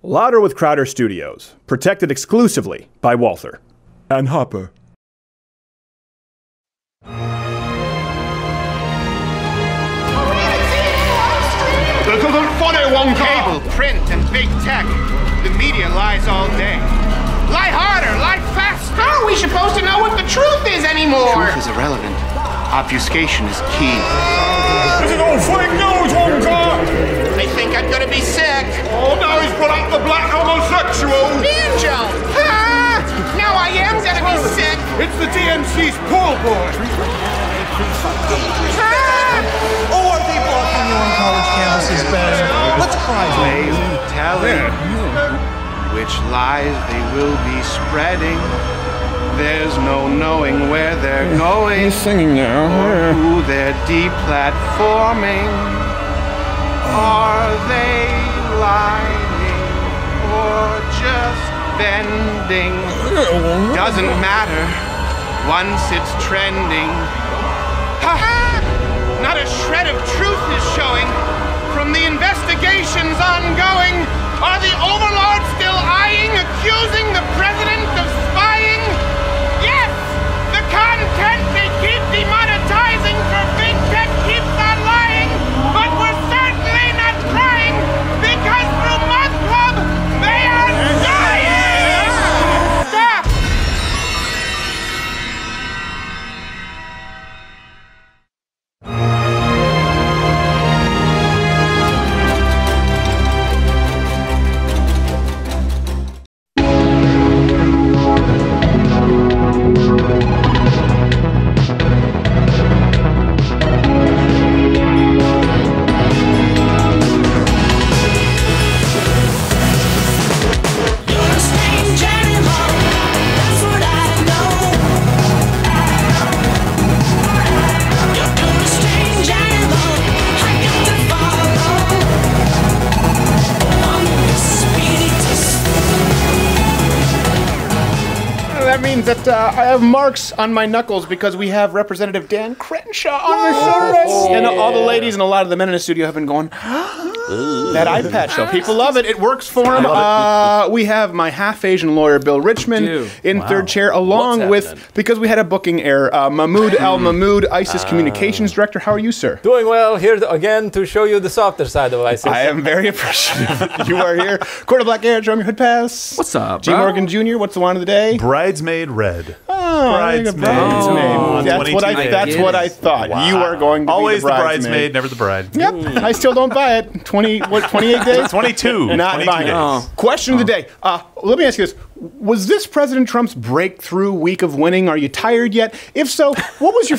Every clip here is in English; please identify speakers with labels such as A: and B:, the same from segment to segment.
A: Louder with Crowder Studios. Protected exclusively by Walther.
B: And Hopper.
C: The funny one cable, print, and big tech. The media lies all day. Lie harder, lie faster. How are we supposed to know what the truth is anymore? Truth is irrelevant. Obfuscation is key.
B: This is all fake news, Wonka!
C: They think I'm gonna be sick.
B: Oh, now he's brought up the black homosexual!
C: Banjo! Ah! Now I am gonna be sick.
B: It's the DNC's pool boy!
D: Or they blocking you on college campuses, Ben. Let's try
C: They telling which lies they will be spreading. There's no knowing where they're going.
B: He's singing now.
C: Or who they're deplatforming. Are they lying or just bending? Doesn't matter once it's trending. Ha! Not a shred of truth is showing from the investigations ongoing. Are the overlords still eyeing, accusing the president of spying? Yes! The content they keep demonetizing for big tech keeps on lying, but we're certainly not crying because through Month Club they are dying! Stop! That means that I have marks on my knuckles because we have Representative Dan Crenshaw on the service. And all the ladies and a lot of the men in the studio have been going, that eye patch show. People love it. It works for them. We have my half-Asian lawyer, Bill Richmond, in third chair, along with, because we had a booking error, Mahmoud Al-Mahmoud, ISIS Communications Director. How are you, sir?
E: Doing well. Here again to show you the softer side of ISIS.
A: I am very appreciative you are here. Quarter Black Air, show me your hood pass.
F: What's up,
A: G.
F: bro?
A: Morgan Jr., what's the line of the day?
G: Bridesmaid Red.
A: Oh,
G: Bridesmaid.
A: That's what I thought.
G: Wow.
A: You are going to
G: always
A: be the
G: bridesmaid, never the bride.
A: Yep. I still don't buy it. 28 days?
G: 22.
A: Not
G: 22
A: buying it.
G: days.
A: Question of the day. Let me ask you this. Was this President Trump's breakthrough week of winning? Are you tired yet? If so, what was your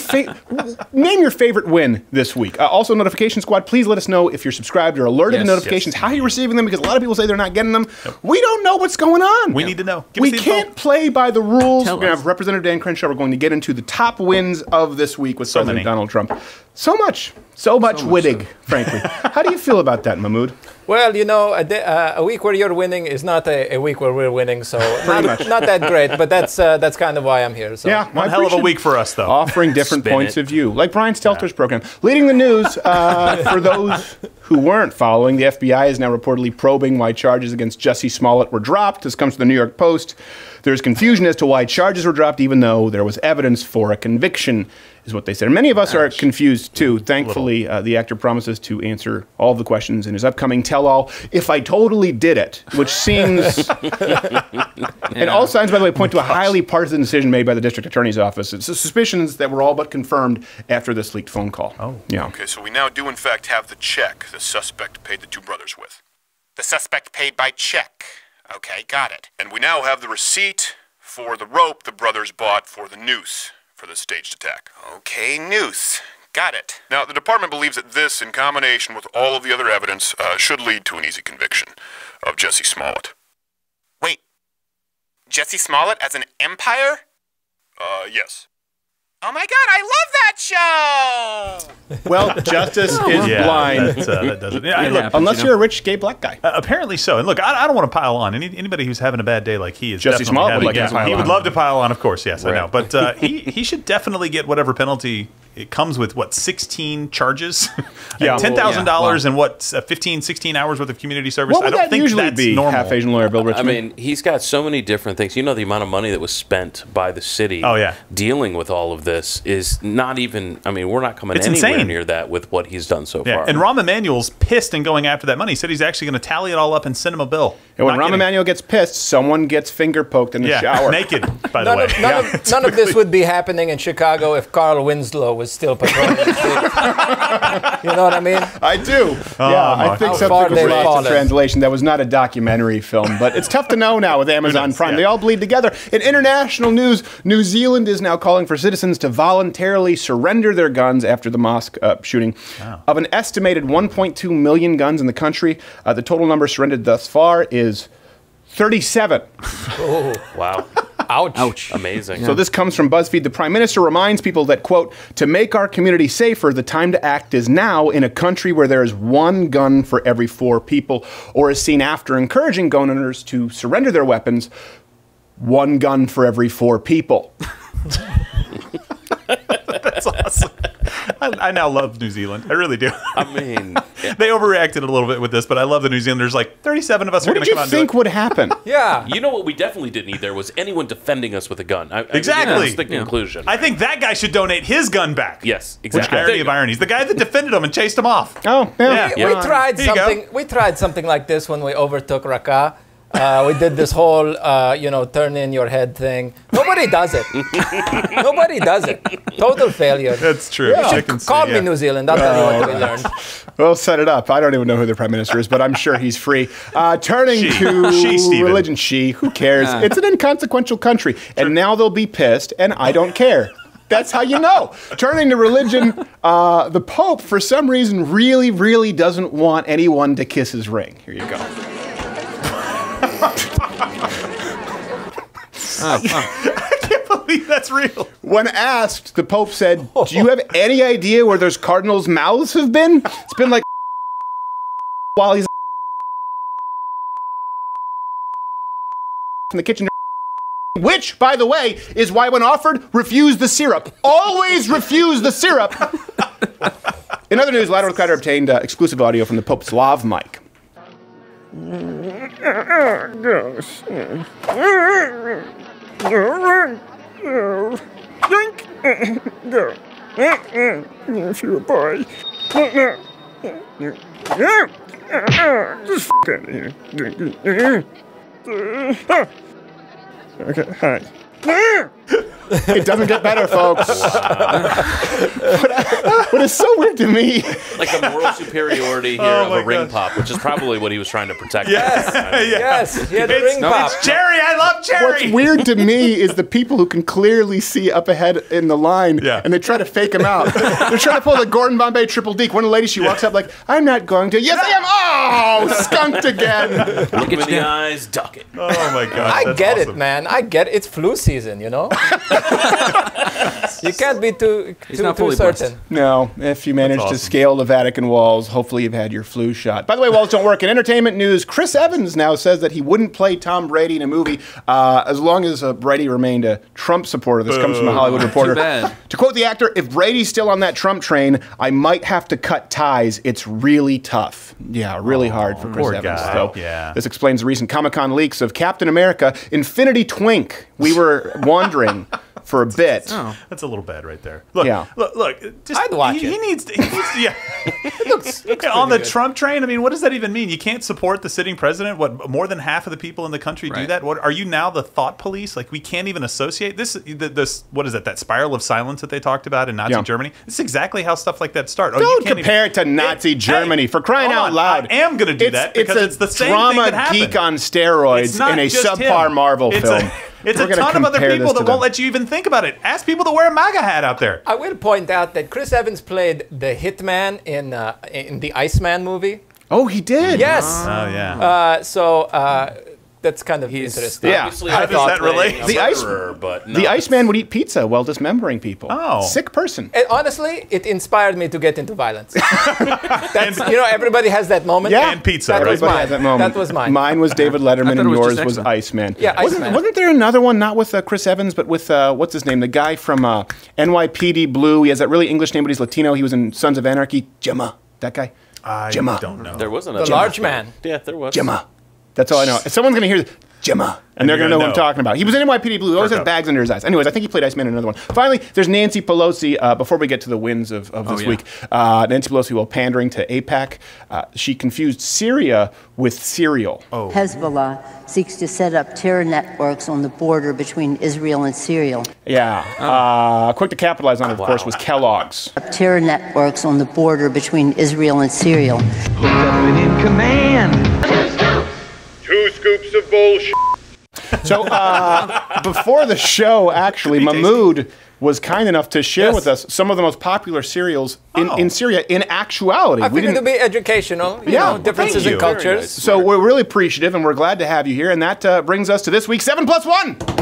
A: name your favorite win this week? Also, Notification Squad, please let us know if you're subscribed or alerted to notifications, how you're receiving them, because a lot of people say they're not getting them. Yep. We don't know what's going on.
G: We need to know.
A: We can't play by the rules. We're going to have Representative Dan Crenshaw. We're going to get into the top wins of this week with President Donald Trump. So much Wittig, frankly. How do you feel about that, Mahmoud?
E: Well, you know, a week where you're winning is not a week where we're winning, so not that great, but that's kind of why I'm here. So.
A: Yeah,
G: one hell of a week for us, though.
A: Offering different points of view, like Brian Stelter's program. Leading the news, for those who weren't following, the FBI is now reportedly probing why charges against Jussie Smollett were dropped. This comes from the New York Post. There's confusion as to why charges were dropped, even though there was evidence for a conviction, is what they said. Many of us are confused, too. Thankfully, the actor promises to answer all the questions in his upcoming tell-all, If I Totally Did It, which seems... And all signs, by the way, point to a highly partisan decision made by the district attorney's office. It's suspicions that were all but confirmed after this leaked phone call.
G: Oh.
A: Yeah.
H: Okay, so we now do, in fact, have the check the suspect paid the two brothers with. The suspect paid by check. Okay, got it. And we now have the receipt for the rope the brothers bought for the noose for the staged attack. Okay, noose. Got it. Now, the department believes that this, in combination with all of the other evidence, should lead to an easy conviction of Jussie Smollett. Wait. Jussie Smollett as an empire? Yes. Oh my God, I love that show!
A: Well, justice is blind.
G: That doesn't. Yeah, look,
A: unless you're a rich gay black guy.
G: Apparently so. And look, I don't want to pile on. Anybody who's having a bad day like he is,
A: Jussie Smollett would like to pile on.
G: He would love to pile on, of course. Yes, I know. But he should definitely get whatever penalty it comes with what, 16 charges?
A: Yeah.
G: $10,000 and what, 15, 16 hours worth of community service.
A: What would
G: I don't
A: that
G: think
A: usually
G: that's
A: be?
G: normal.
A: Half Asian lawyer Bill Richmond.
F: I mean, he's got so many different things. You know, the amount of money that was spent by the city dealing with all of this is not even, I mean, we're not coming anywhere near that with what he's done so far.
G: And Rahm Emanuel's pissed and going after that money. He said he's actually going to tally it all up and send him a bill.
A: And when Rahm Emanuel gets pissed, someone gets finger poked in the shower.
G: Naked, by the way.
E: None of this would be happening in Chicago if Carl Winslow was still patrolling the streets. You know what I mean?
A: I do. I think something was lost in translation. That was not a documentary film, but it's tough to know now with Amazon Prime. They all bleed together. In international news, New Zealand is now calling for citizens to voluntarily surrender their guns after the mosque shooting. Of an estimated 1.2 million guns in the country, the total number surrendered thus far is 37.
F: Oh, wow.
E: Ouch.
F: Amazing.
A: So this comes from BuzzFeed. The Prime Minister reminds people that, quote, to make our community safer, the time to act is now in a country where there is one gun for every 4 people, or is seen after encouraging gun owners to surrender their weapons, 1 gun for every 4 people.
G: That's awesome. I now love New Zealand. I really do.
F: I mean,
G: they overreacted a little bit with this, but I love the New Zealanders. Like 37 of us are going to come out and do it.
A: What did you think would happen?
E: Yeah.
F: You know what we definitely didn't need there was anyone defending us with a gun.
G: Exactly.
F: That's the conclusion.
G: I think that guy should donate his gun back.
F: Yes, exactly.
G: Which irony of ironies. The guy that defended him and chased him off.
A: Oh, yeah.
E: We tried something. We tried something like this when we overtook Raqqa. We did this whole, turn in your head thing. Nobody does it. Nobody does it. Total failure.
G: That's true.
E: Yeah. Call me New Zealand. I'll tell you what we learned.
A: We'll set it up. I don't even know who the Prime Minister is, but I'm sure he's free. Turning to religion. Who cares? It's an inconsequential country. And now they'll be pissed, and I don't care. That's how you know. Turning to religion, the Pope, for some reason, really, really doesn't want anyone to kiss his ring. Here you go.
G: I can't believe that's real.
A: When asked, the Pope said, do you have any idea where those cardinals' mouths have been? It's been like while he's in the kitchen. Which, by the way, is why when offered, refuse the syrup. Always refuse the syrup. In other news, Louder with Crowder obtained exclusive audio from the Pope's lav mic.
B: If you're a boy. Just f*** out of here. Okay, hi.
A: It doesn't get better, folks. What is so weird to me.
F: Like a moral superiority here of a ring pop, which is probably what he was trying to protect.
E: Yes, he had a ring pop.
G: It's cherry. I love cherry.
A: What's weird to me is the people who can clearly see up ahead in the line, and they try to fake him out. They're trying to pull the Gordon Bombay triple deke. One lady, she walks up like, I'm not going to. Yes, I am. Oh, skunked again.
F: Look him in the eyes, duck it.
G: Oh, my God.
E: I get it, man. I get it. It's flu season, you know? You can't be too certain.
A: No, if you manage to scale the Vatican walls, hopefully you've had your flu shot. By the way, walls don't work. In entertainment news, Chris Evans now says that he wouldn't play Tom Brady in a movie as long as Brady remained a Trump supporter. This comes from a Hollywood Reporter. To quote the actor, if Brady's still on that Trump train, I might have to cut ties. It's really tough. Yeah, really hard for Chris Evans, though. Yeah. This explains the recent Comic-Con leaks of Captain America Infinity Twink. We were wondering for a bit.
G: Oh, that's a little bad right there. Look, look. Just,
E: I'd watch it.
G: He needs to,
E: It looks
G: on the
E: good.
G: Trump train. I mean, what does that even mean? You can't support the sitting president. What, more than half of the people in the country do that? What, are you now the thought police? Like, we can't even associate this. What is it? That spiral of silence that they talked about in Nazi Germany. This is exactly how stuff like that start.
A: Don't compare it to Nazi Germany, for crying out loud.
G: I am going to do that because it's the same thing that happened.
A: Drama geek on steroids in a subpar Marvel film.
G: It's a ton of other people that won't let you even think about it. Ask people to wear a MAGA hat out there.
E: I will point out that Chris Evans played the hitman in the Iceman movie.
A: Oh, he did?
E: Yes.
G: Oh, yeah.
E: that's kind of interesting.
A: Yeah.
G: How does that relate?
A: The Iceman would eat pizza while dismembering people.
G: Oh.
A: Sick person.
E: And honestly, it inspired me to get into violence. That's, everybody has that moment.
A: Yeah.
G: And pizza.
E: That was
A: Everybody
E: mine.
A: has that moment.
E: That was mine.
A: Mine was David Letterman, and yours was Iceman.
E: Yeah, Iceman.
A: Wasn't there another one, not with Chris Evans, but with, what's his name? The guy from NYPD Blue. He has that really English name, but he's Latino. He was in Sons of Anarchy. Gemma. That guy?
G: I don't know.
F: There wasn't
E: The large man.
F: Yeah, there was.
A: Gemma. That's all I know. Someone's going to hear this. Gemma. And they're going to know what I'm talking about. He was in NYPD Blue. He always has bags under his eyes. Anyways, I think he played Iceman in another one. Finally, there's Nancy Pelosi. Before we get to the wins of this week, Nancy Pelosi, while pandering to AIPAC, she confused Syria with cereal.
I: Oh. Hezbollah seeks to set up terror networks on the border between Israel and Syria.
A: Yeah. Quick to capitalize on it, of course, was Kellogg's.
I: Terror networks on the border between Israel and Syria.
J: Hooked up and in command.
H: 2 scoops of bullshit.
A: So before the show, actually, Mahmoud was kind enough to share with us some of the most popular cereals in Syria in actuality.
E: I figured it would be educational, you know, differences in cultures.
A: Nice. So we're really appreciative, and we're glad to have you here. And that brings us to this week's 7+1.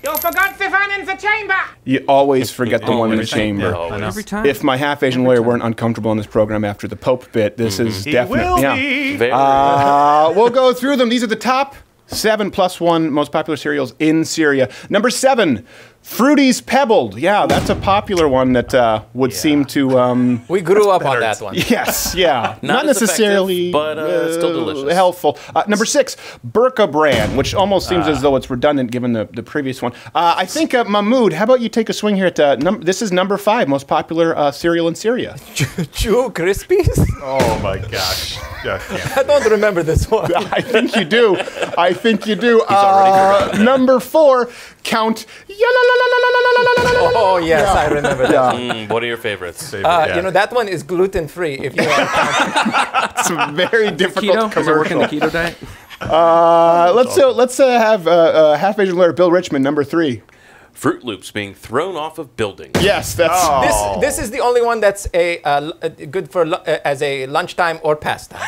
K: You forgot the one in the chamber.
A: You always forget the one in the chamber.
G: Yeah,
K: every time.
A: If my half-Asian lawyer weren't uncomfortable in this program after the Pope bit, this is definitely... we'll go through them. These are the top 7+1 most popular cereals in Syria. Number 7, Fruity's Pebbled. Yeah, that's a popular one that would seem to...
E: we grew up on that one.
A: Yes, yeah. Not
F: as
A: necessarily
F: effective, but still delicious.
A: Helpful. Number 6, Burqa Bran, which almost seems as though it's redundant given the previous one. I think, Mahmoud, how about you take a swing here at... this is number 5 most popular cereal in Syria.
E: Chew Krispies?
G: Oh, my gosh.
E: I don't remember this one.
A: I think you do. I think you do. Number 4, Count...
E: Oh, yes, I remember that.
F: What are your favorites?
E: You know, that one is gluten-free if you want.
A: It's a very difficult
L: keto? Does it work in the keto diet?
A: Let's have half-Asian lawyer Bill Richmond, number 3.
F: Fruit Loops being thrown off of buildings.
A: Yes, that's...
E: This is the only one that's good for as a lunchtime or pastime.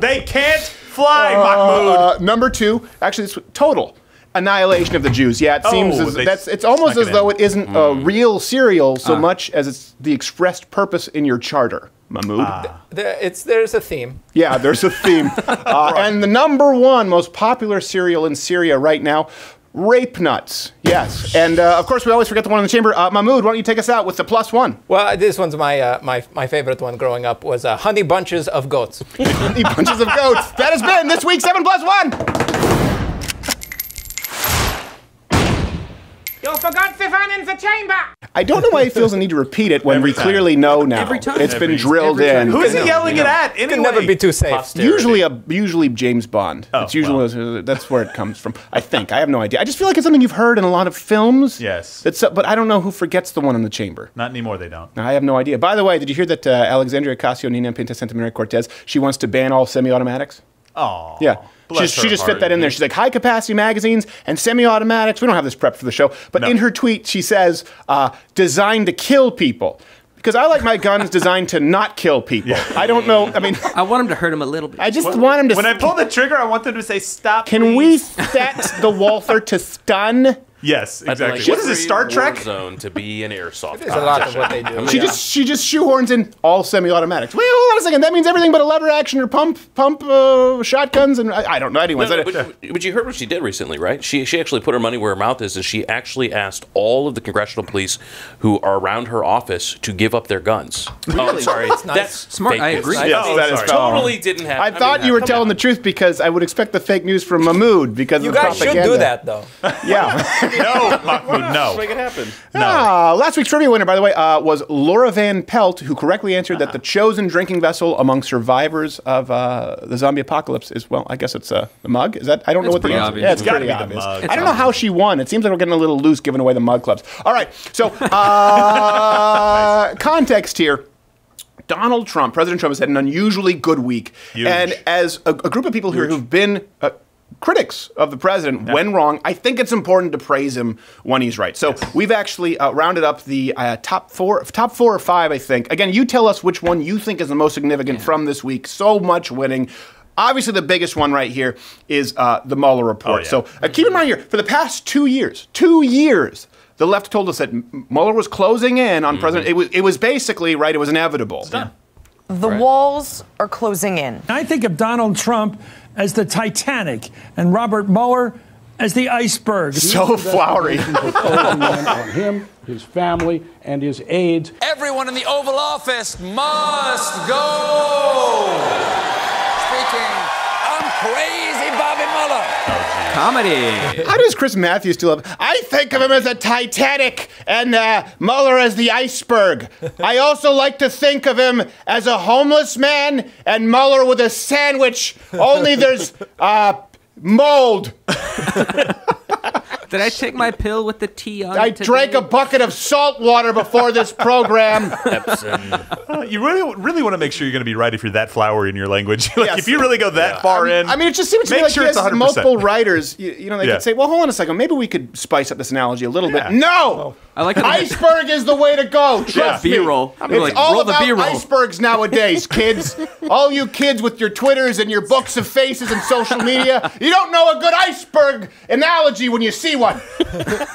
G: They can't fly, Mahmoud.
A: Number 2, actually, it's total. Annihilation of the Jews. Yeah, it seems it's almost as though it isn't a real cereal so much as it's the expressed purpose in your charter, Mahmoud.
E: There's a theme.
A: Yeah, there's a theme. And the number 1 most popular cereal in Syria right now, Rape Nuts. Yes. And, of course, we always forget the one in the chamber. Mahmoud, why don't you take us out with the +1?
E: Well, this one's my favorite one growing up was Honey Bunches of Goats.
A: Honey Bunches of Goats. That has been this week's 7+1.
K: You forgot the one in the chamber.
A: I don't know why he feels the need to repeat it when we clearly know now.
L: Every time.
A: It's been drilled in.
G: Who is he yelling it at?
E: It can never be too safe.
A: Usually James Bond. It's usually that's where it comes from. I think. I have no idea. I just feel like it's something you've heard in a lot of films.
G: Yes.
A: But I don't know who forgets the one in the chamber.
G: Not anymore, they don't.
A: I have no idea. By the way, did you hear that Alexandria Ocasio-Nina Pinta Santa Maria Cortez, she wants to ban all semi-automatics?
G: Oh.
A: Yeah. She just fit that in there. She's like, high-capacity magazines and semi-automatics. We don't have this prepped for the show. But in her tweet, she says, designed to kill people. Because I like my guns designed to not kill people. Yeah. I don't know. I mean,
L: I want him to hurt him a little bit.
A: I just want him to...
G: When I pull the trigger, I want them to say, stop,
A: Can we set the Walther to stun?
G: Yes, exactly.
F: Like
G: what is this, Star Trek?
F: Zone to be an airsoft.
E: There's a lot of what they do.
A: She just shoehorns in all semi-automatics. Wait, hold on a second. That means everything but a lever action or pump shotguns, and I don't know. Anyways,
F: but you heard what she did recently, right? She actually put her money where her mouth is, and she actually asked all of the congressional police who are around her office to give up their guns.
E: Really?
F: Oh, I'm sorry.
E: That's nice.
F: That's
L: smart. I agree.
A: That is
F: totally didn't happen.
A: I thought you were telling the truth because I would expect the fake news from Mahmoud because
E: you
A: of the
E: guys
A: propaganda.
E: should do that, though.
A: Yeah.
G: No.
F: Let's make it happen.
G: No.
A: Last week's trivia winner, by the way, was Laura Van Pelt, who correctly answered that the chosen drinking vessel among survivors of the zombie apocalypse is, well, I guess it's the mug. Is that? I don't know what the answer is. Yeah, it's pretty obvious. I don't know how she won. It seems like we're getting a little loose giving away the mug clubs. All right, so context here. Donald Trump, President Trump, has had an unusually good week.
G: Huge.
A: And as a group of people here who've been... critics of the president when wrong. I think it's important to praise him when he's right. So we've actually rounded up the top four or five, I think. Again, you tell us which one you think is the most significant from this week. So much winning. Obviously, the biggest one right here is the Mueller report. So keep in mind here, for the past 2 years, the left told us that Mueller was closing in on President. It was basically, right, it was inevitable. It's done.
M: The walls are closing in.
N: I think of Donald Trump as the Titanic and Robert Mueller as the iceberg.
A: So flowery.
O: On him, his family, and his aides.
P: Everyone in the Oval Office must go. Speaking, I'm crazy Bobby Mueller.
L: Comedy.
A: How does Chris Matthews still have? I think of him as a Titanic and Mueller as the iceberg. I also like to think of him as a homeless man and Mueller with a sandwich. Only there's mold.
L: Did I take my pill with the T on
A: I
L: today?
A: drank a bucket of salt water before this program.
G: You really want to make sure you're going to be right if you're that flowery in your language. If you really go that far in,
A: I mean, it just seems to me like
G: sure
A: he
G: it's
A: has
G: 100%.
A: multiple writers. You know, they could say, well, hold on a second. Maybe we could spice up this analogy a little bit. No!
L: I like
A: iceberg is the way to go. Trust me.
L: B-roll.
A: It's all about icebergs nowadays, kids. All you kids with your Twitters and your books of faces and social media, you don't know a good iceberg analogy when you see one.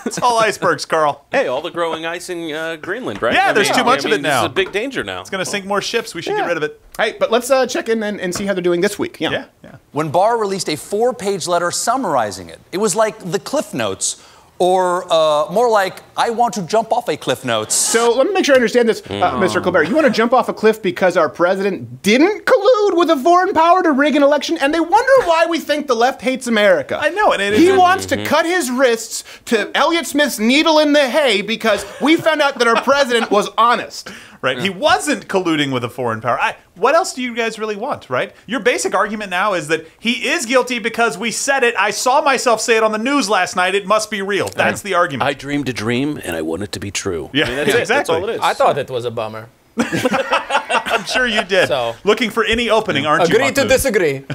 G: It's all icebergs, Carl.
F: Hey, all the growing ice in Greenland, right?
G: Yeah, there's too much of it now.
F: It's a big danger now.
G: It's going to sink more ships. We should get rid of it.
A: Hey, but let's check in and see how they're doing this week. Yeah.
P: When Barr released a 4-page letter summarizing it, it was like the Cliff Notes, or more like, I want to jump off a Cliff Notes.
A: So let me make sure I understand this, Mr. Colbert. You want to jump off a cliff because our president didn't collude with a foreign power to rig an election, and they wonder why we think the left hates America.
G: I know.
A: He wants to cut his wrists to Elliott Smith's needle in the hay because we found out that our president was honest.
G: Right? He wasn't colluding with a foreign power. What else do you guys really want, right? Your basic argument now is that he is guilty because we said it. I saw myself say it on the news last night. It must be real. That's the argument.
F: I dreamed a dream, and I want it to be true.
G: Yeah,
F: I mean, that's it.
G: exactly.
F: That's all it is.
E: I thought it was a bummer.
G: I'm sure you did.
E: So,
G: looking for any opening, aren't you?
E: Agree to disagree.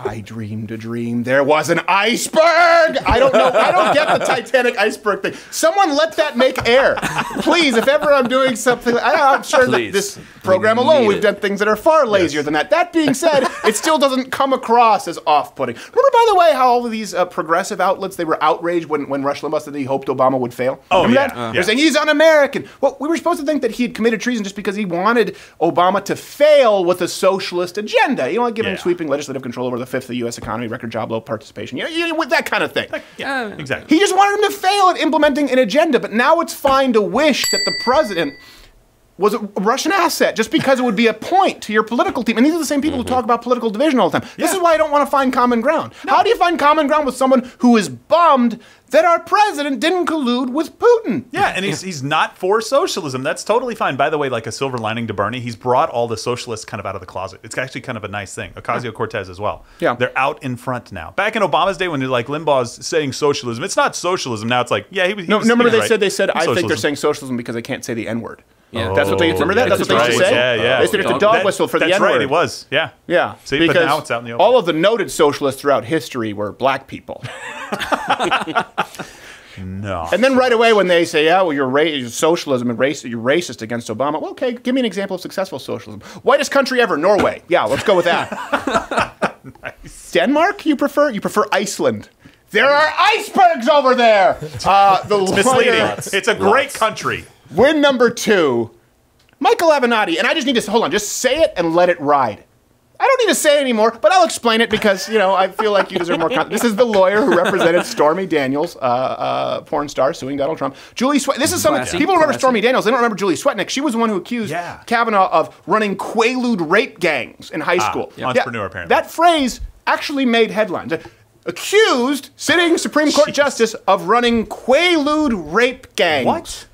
A: I dreamed a dream. There was an iceberg. I don't know. I don't get the Titanic iceberg thing. Someone let that make air. Please, if ever I'm doing something, I'm sure that this program alone, we've done things that are far lazier than that. That being said, it still doesn't come across as off-putting. Remember, by the way, how all of these progressive outlets, they were outraged when Rush Limbaugh said that he hoped Obama would fail?
G: Oh,
A: Remember
G: yeah.
A: that? They're saying he's un-American. Well, we were supposed to think that he had committed treason just because he wanted Obama to fail with a socialist agenda. You know, like giving sweeping legislative control over the fifth of the U.S. economy, record job low participation, with that kind of thing.
G: Exactly.
A: He just wanted him to fail at implementing an agenda, but now it's fine to wish that the president was a Russian asset just because it would be a point to your political team. And these are the same people who talk about political division all the time. This is why I don't want to find common ground. How do you find common ground with someone who is bummed that our president didn't collude with Putin?
G: Yeah, and he's not for socialism. That's totally fine. By the way, like a silver lining to Bernie, he's brought all the socialists kind of out of the closet. It's actually kind of a nice thing. Ocasio-Cortez as well.
A: Yeah.
G: They're out in front now. Back in Obama's day when they're like Limbaugh's saying socialism, it's not socialism. Now it's like, yeah, he was
A: remember
G: right.
A: they said, I think they're saying socialism because they can't say the N-word. Yeah. That's what they remember that? That's what they used to say?
G: Yeah.
A: They said it's a dog whistle for the N-word.
G: That's right, it was. Yeah.
A: Yeah.
G: See,
A: because
G: but now it's out in the open.
A: All of the noted socialists throughout history were black people.
G: No.
A: And then right away when they say, yeah, well, you're socialism and you're racist against Obama. Well, okay, give me an example of successful socialism. Whitest country ever, Norway. Yeah, let's go with that. Nice. Denmark, you prefer? You prefer Iceland. There are icebergs over there.
G: It's misleading. It's a great country.
A: Win number 2, Michael Avenatti. And I just need to, hold on, just say it and let it ride. I don't need to say it anymore, but I'll explain it because, I feel like you deserve more content. This is the lawyer who represented Stormy Daniels, porn star suing Donald Trump. Julie Swetnick. This is something, people remember Stormy Daniels. They don't remember Julie Swetnick. She was the one who accused Kavanaugh of running Quaalude rape gangs in high school.
G: Entrepreneur, apparently.
A: That phrase actually made headlines. Accused sitting Supreme Court justice of running Quaalude rape gangs.
G: What?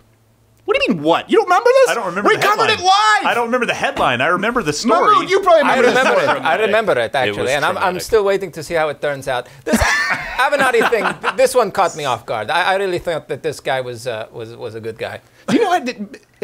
A: What do you mean, what? You don't remember this?
G: I don't remember
A: We
G: the headline.
A: covered it live!
G: I don't remember the headline. I remember the story.
A: No, you probably remember
E: I remember it, actually, and I'm still waiting to see how it turns out. This Avenatti thing, this one caught me off guard. I really thought that this guy was a good guy.
A: Do you know what?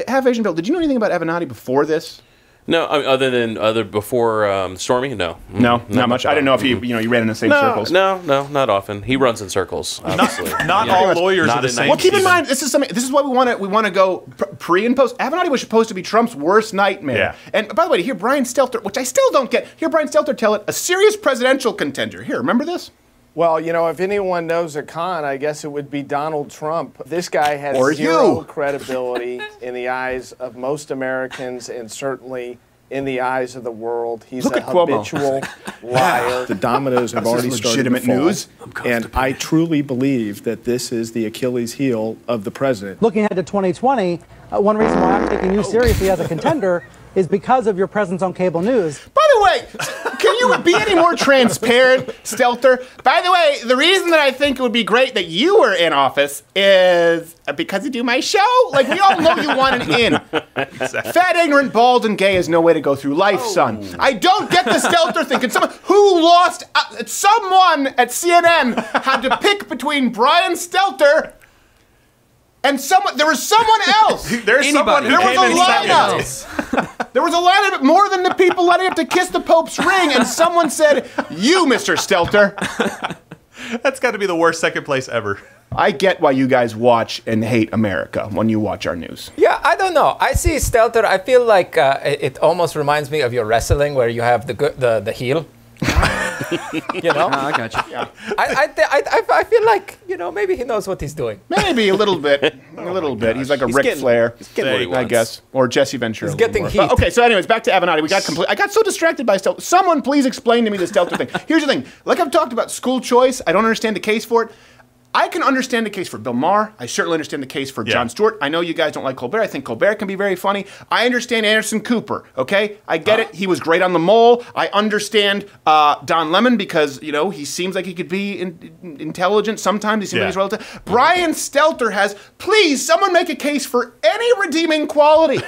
A: Half Asian Bill, did you know anything about Avenatti before this?
F: No, I mean, other before Stormy, no.
A: No, not much. I didn't know if you ran in the same circles.
F: No, not often. He runs in circles. Obviously.
G: Not all lawyers are the same.
A: Well, keep in mind, this is something. This is why we want to go pre and post. Avenatti was supposed to be Trump's worst nightmare.
G: Yeah.
A: And by the way, to hear Brian Stelter, which I still don't get, hear Brian Stelter tell it, a serious presidential contender. Here, remember this?
Q: Well, you know, if anyone knows a con, I guess it would be Donald Trump. This guy has
A: Or
Q: zero
A: you.
Q: credibility in the eyes of most Americans and certainly in the eyes of the world. He's
A: Look
Q: a
A: at Cuomo.
Q: habitual liar.
B: The dominoes have
A: This is
B: already started to
A: legitimate
B: fall,
A: news.
B: and I truly believe that this is the Achilles heel of the president.
R: Looking ahead to 2020, one reason why I'm taking you seriously as a contender is because of your presence on cable news.
A: By the way, can you be any more transparent, Stelter? By the way, the reason that I think it would be great that you were in office is because you do my show. Like, we all know you want an in.
G: Exactly.
A: Fat, ignorant, bald, and gay is no way to go through life, son. I don't get the Stelter thing. Can someone who lost, someone at CNN had to pick between Brian Stelter and someone. There was someone else.
G: There's someone who came in second.
A: There was a lineup more than the people lining up to kiss the Pope's ring, and someone said, "You, Mr. Stelter."
G: That's got to be the worst second place ever.
A: I get why you guys watch and hate America when you watch our news.
E: Yeah, I don't know. I see Stelter. I feel like it almost reminds me of your wrestling, where you have the heel. You know,
L: I got you.
A: Yeah.
E: I feel like, you know, maybe he knows what he's doing.
A: Maybe a little bit. A little bit. He's like a Ric Flair,
F: He's getting what he
A: I
F: wants.
A: guess. Or Jesse Ventura.
E: He's getting heat.
A: Okay, so anyways, back to Avenatti. I got so distracted by Stelter. Someone please explain to me the Stelter thing. Here's the thing. Like I've talked about school choice, I don't understand the case for it. I can understand the case for Bill Maher. I certainly understand the case for Jon Stewart. I know you guys don't like Colbert. I think Colbert can be very funny. I understand Anderson Cooper, okay? I get it. He was great on The Mole. I understand Don Lemon because, you know, he seems like he could be intelligent sometimes. He seems like he's relative. Brian Stelter has, please, someone make a case for any redeeming quality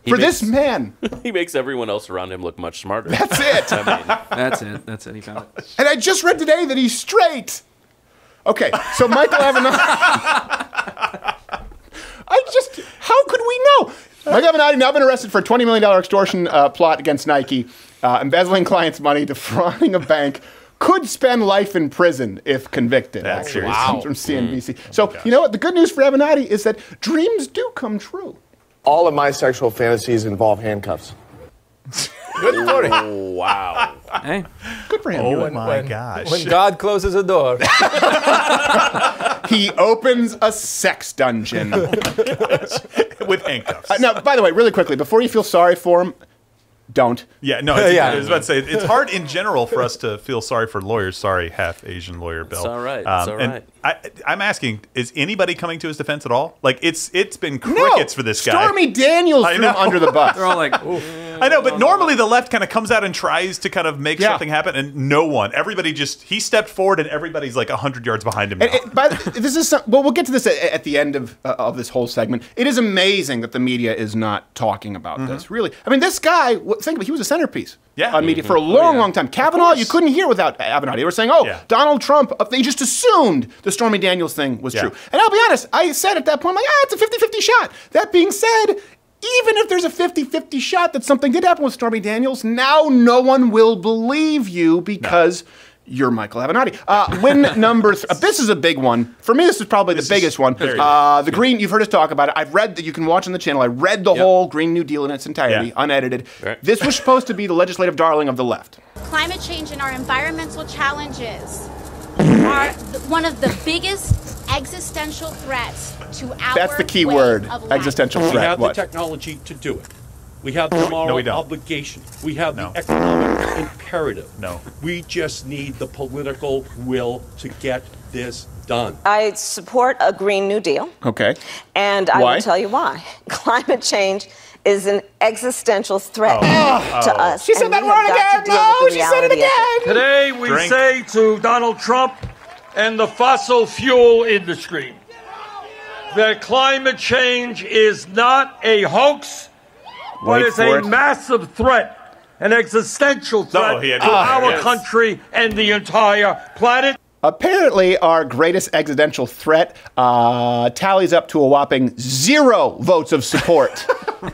A: for this man.
F: He makes everyone else around him look much smarter.
A: That's it.
F: I mean,
L: That's it. He found it.
A: And I just read today that he's straight. Okay, so Michael Avenatti. How could we know? Michael Avenatti now been arrested for a $20 million extortion plot against Nike, embezzling clients' money, defrauding a bank. Could spend life in prison if convicted.
G: That's
A: actually,
G: wow.
A: comes from CNBC. So you know what? The good news for Avenatti is that dreams do come true.
Q: All of my sexual fantasies involve handcuffs.
A: Good for him.
F: oh, wow.
L: Hey.
A: Good for him.
G: Oh my gosh.
E: When God closes a door.
A: He opens a sex dungeon.
G: With handcuffs.
A: Now, by the way, really quickly, before you feel sorry for him, don't.
G: Yeah, no, I was about to say, it's hard in general for us to feel sorry for lawyers. Sorry, half-Asian lawyer Bill.
F: It's all right. It's all right.
G: I'm asking, is anybody coming to his defense at all? Like, it's been crickets for this guy.
A: Stormy Daniels threw him under the bus.
L: They're all like, ooh.
G: I know, but normally the left kind of comes out and tries to kind of make something happen, and no one. Everybody just, he stepped forward, and everybody's like 100 yards behind him now.
A: This is well, we'll get to this at the end of this whole segment. It is amazing that the media is not talking about this. Really, I mean, this guy. Think about it, he was a centerpiece on media for a long time. Kavanaugh, you couldn't hear without Avenatti. They were saying, Donald Trump. They just assumed the Stormy Daniels thing was true. And I'll be honest, I said at that point, like, it's a 50-50 shot. That being said, even if there's a 50-50 shot that something did happen with Stormy Daniels, now no one will believe you because you're Michael Avenatti. Win number this is a big one. For me, this is probably the biggest one. The Green, you've heard us talk about it. I've read that you can watch on the channel. I read the whole Green New Deal in its entirety, unedited. Right. This was supposed to be the legislative darling of the left.
S: Climate change and our environmental challenges are one of the biggest existential threats to our
A: That's the key word, existential threat.
T: We have the technology to do it. We have the moral obligation. We have the economic imperative. We just need the political will to get this done.
U: I support a Green New Deal.
A: Okay.
U: And I will tell you why. Climate change is an existential threat to us.
A: She said that word again. No, she said it again.
V: Today we say to Donald Trump and the fossil fuel industry that climate change is not a hoax, but is a massive threat, an existential threat to our country and the entire planet.
A: Apparently, our greatest existential threat tallies up to a whopping 0 votes of support.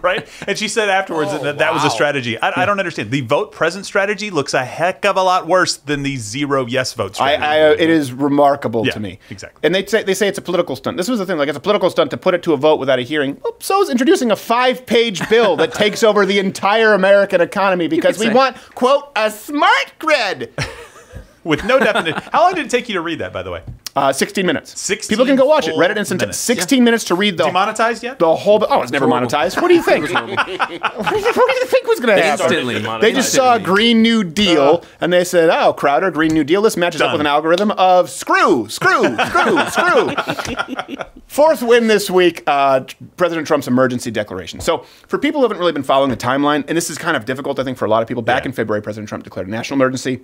G: Right? And she said afterwards that was a strategy. I don't understand. The vote present strategy looks a heck of a lot worse than the 0 yes vote strategy.
A: It is remarkable to me.
G: Exactly.
A: And they say it's a political stunt. This was the thing. Like, it's a political stunt to put it to a vote without a hearing. Well, so is introducing a 5-page bill that takes over the entire American economy because we want, quote, a smart grid.
G: With no definition. How long did it take you to read that, by the way?
A: 16 minutes.
G: 16
A: People can go watch it. Reddit Instant. 16 minutes to read the...
G: Demonetized yet?
A: The whole... Oh, it's never monetized. What do you think? What do you think was going to happen? They just saw a Green New Deal, and they said, oh, Crowder, Green New Deal. This matches up with an algorithm of screw. Fourth win this week, President Trump's emergency declaration. So for people who haven't really been following the timeline, and this is kind of difficult, I think, for a lot of people, back in February, President Trump declared a national emergency.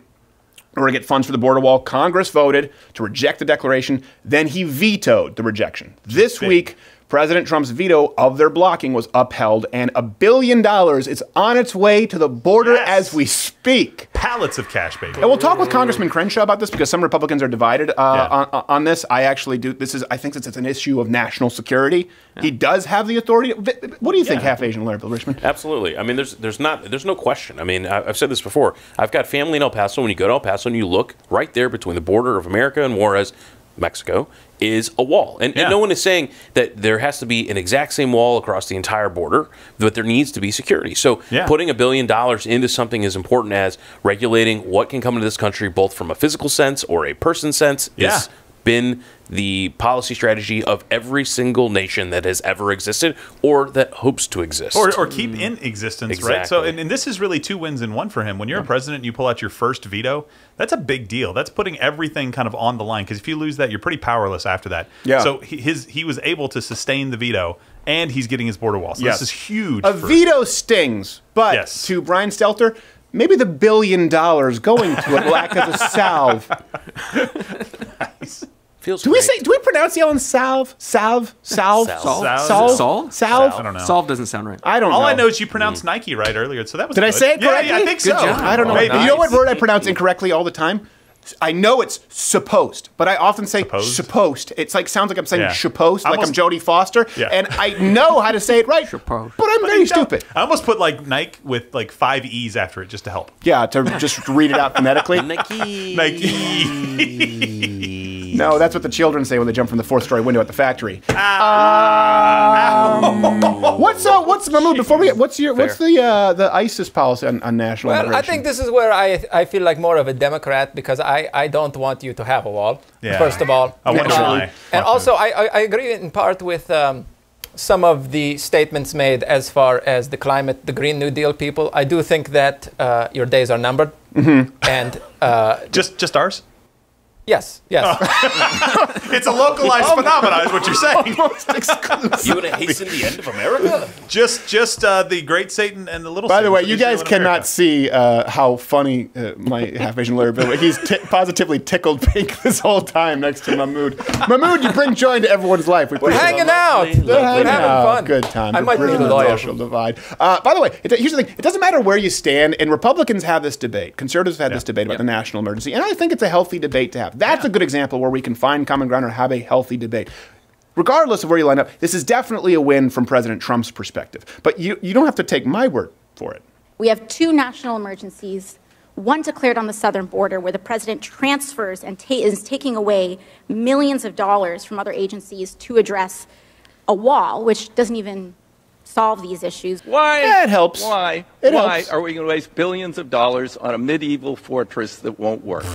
A: In order to get funds for the border wall, Congress voted to reject the declaration. Then he vetoed the rejection. This week, President Trump's veto of their blocking was upheld, and $1 billion is on its way to the border as we speak.
G: Pallets of cash, baby.
A: And we'll talk with Congressman Crenshaw about this because some Republicans are divided on this. I actually do. I think it's an issue of national security. He does have the authority. What do you think, half Asian Larry Bill Richmond?
F: Absolutely. I mean, there's no question. I mean, I've said this before. I've got family in El Paso. When you go to El Paso and you look right there between the border of America and Juarez, Mexico, is a wall. And no one is saying that there has to be an exact same wall across the entire border, but there needs to be security. So putting $1 billion into something as important as regulating what can come into this country, both from a physical sense or a person sense, is been the policy strategy of every single nation that has ever existed or that hopes to exist.
G: Or keep in existence, right? So, and this is really 2 wins in 1 for him. When you're a president and you pull out your first veto, that's a big deal. That's putting everything kind of on the line, because if you lose that, you're pretty powerless after that. Yeah. So he was able to sustain the veto, and he's getting his border wall. So this is huge.
A: A veto stings, but to Brian Stelter, maybe the $1 billion going to it will act as a salve.
G: Nice.
A: Do we pronounce the L in salve? Salve? Salve?
L: Salve?
A: Salve?
G: I don't know.
L: Salve doesn't sound right.
A: I don't know.
G: All I know is you pronounced Nike right earlier, so that was
A: Did I say it correctly?
G: Yeah, I think so.
L: Good job.
A: I don't know.
G: Maybe.
A: You know what word I pronounce incorrectly all the time? I know it's supposed, but I often say supposed. It's like sounds like I'm saying supposed, like I'm Jodie Foster, and I know how to say it right, but I'm very stupid.
G: I almost put like Nike with like 5 E's after it just to help.
A: Yeah, to just read it out phonetically.
G: Nike.
A: No, that's what the children say when they jump from the 4th-story window at the factory. What's Mahmoud? Before we get, what's the ISIS policy on national immigration?
E: I think this is where I feel like more of a Democrat, because I don't want you to have a wall. First of all, and also I agree in part with some of the statements made as far as the Green New Deal people. I do think that your days are numbered, and
G: just ours.
E: Yes.
G: It's a localized phenomenon, is what you're saying.
A: Almost exclusive.
F: You want to hasten the end of America?
G: Just the great Satan and the little.
A: By the way, you guys cannot see how funny my half Asian Larry Bill. He's positively tickled pink this whole time next to Mahmoud. Mahmoud, you bring joy into everyone's life.
E: We're hanging out. We're having fun.
A: Good time.
E: I might be the lawyer.
A: Social divide. By the way, here's the thing. It doesn't matter where you stand, and Republicans have this debate. Conservatives have had this debate about the national emergency, and I think it's a healthy debate to have. That's a good example where we can find common ground or have a healthy debate. Regardless of where you line up, this is definitely a win from President Trump's perspective. But you don't have to take my word for it.
S: We have 2 national emergencies, one declared on the southern border where the president transfers and is taking away millions of dollars from other agencies to address a wall, which doesn't even solve these issues.
C: Why?
A: Yeah, it helps.
C: Why?
A: It
C: Why
A: helps.
C: are we going to waste billions of dollars on a medieval fortress that won't work?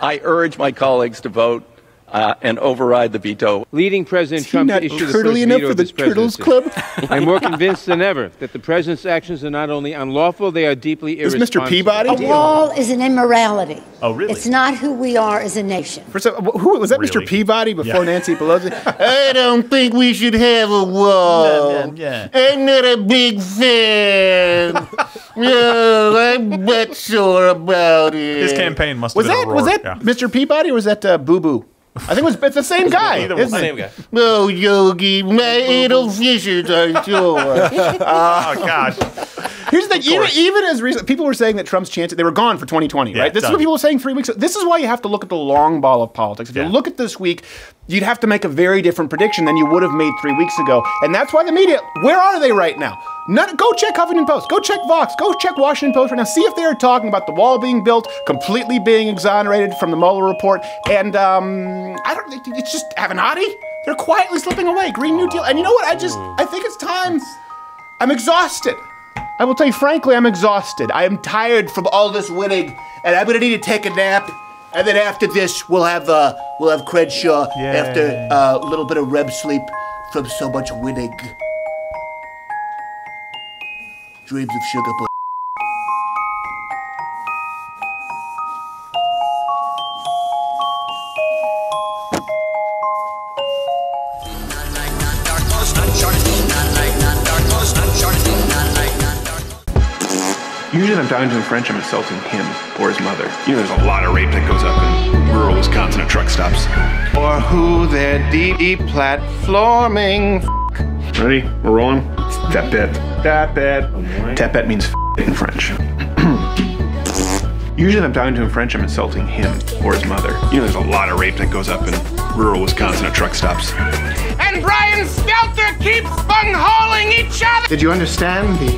C: I urge my colleagues to vote and override the veto.
D: Leading President Trump to issue the first
A: Turtly enough
D: veto
A: for
D: of
A: the
D: his
A: Turtles
D: presidency.
A: Club?
D: I'm more convinced than ever that the president's actions are not only unlawful, they are deeply
A: Is
D: irresponsible.
A: Mr. Peabody?
I: A wall is an immorality.
G: Oh, really?
I: It's not who we are as a nation.
A: Who was that? Mr. Peabody before Nancy Pelosi? I don't think we should have a wall. I'm not a big fan. No, I'm not sure about it.
G: His campaign must have been a roar.
A: Was that Mr. Peabody or was that Boo Boo? I think it's the same guy.
F: It's the same guy.
A: Oh, Yogi, my little fishes are yours.
G: Oh, gosh.
A: Here's the thing, even as recent, people were saying that Trump's chances, they were gone for 2020, right? This is what people were saying 3 weeks ago. This is why you have to look at the long ball of politics. If you look at this week, you'd have to make a very different prediction than you would have made 3 weeks ago. And that's why the media, where are they right now? Go check Huffington Post, go check Vox, go check Washington Post right now. See if they are talking about the wall being built, completely being exonerated from the Mueller report, and it's just Avenatti. They're quietly slipping away. Green New Deal. And you know what? I think it's time. I'm exhausted. I will tell you frankly, I'm exhausted. I am tired from all this winning, and I'm gonna need to take a nap. And then after this, we'll have Crenshaw after a little bit of REM sleep from so much winning. Dreams of sugar.
H: Usually when I'm talking to a French, I'm insulting him or his mother. You know, there's a lot of rape that goes up in rural Wisconsin at truck stops. Or who they're deep platforming. Ready? We're rolling? Tapet. Tapet. Tapet means in French. Usually when I'm talking to a French, I'm insulting him or his mother. You know, there's a lot of rape that goes up in rural Wisconsin at truck stops.
K: And Brian Stelter keeps bunghauling each other.
H: Did you understand the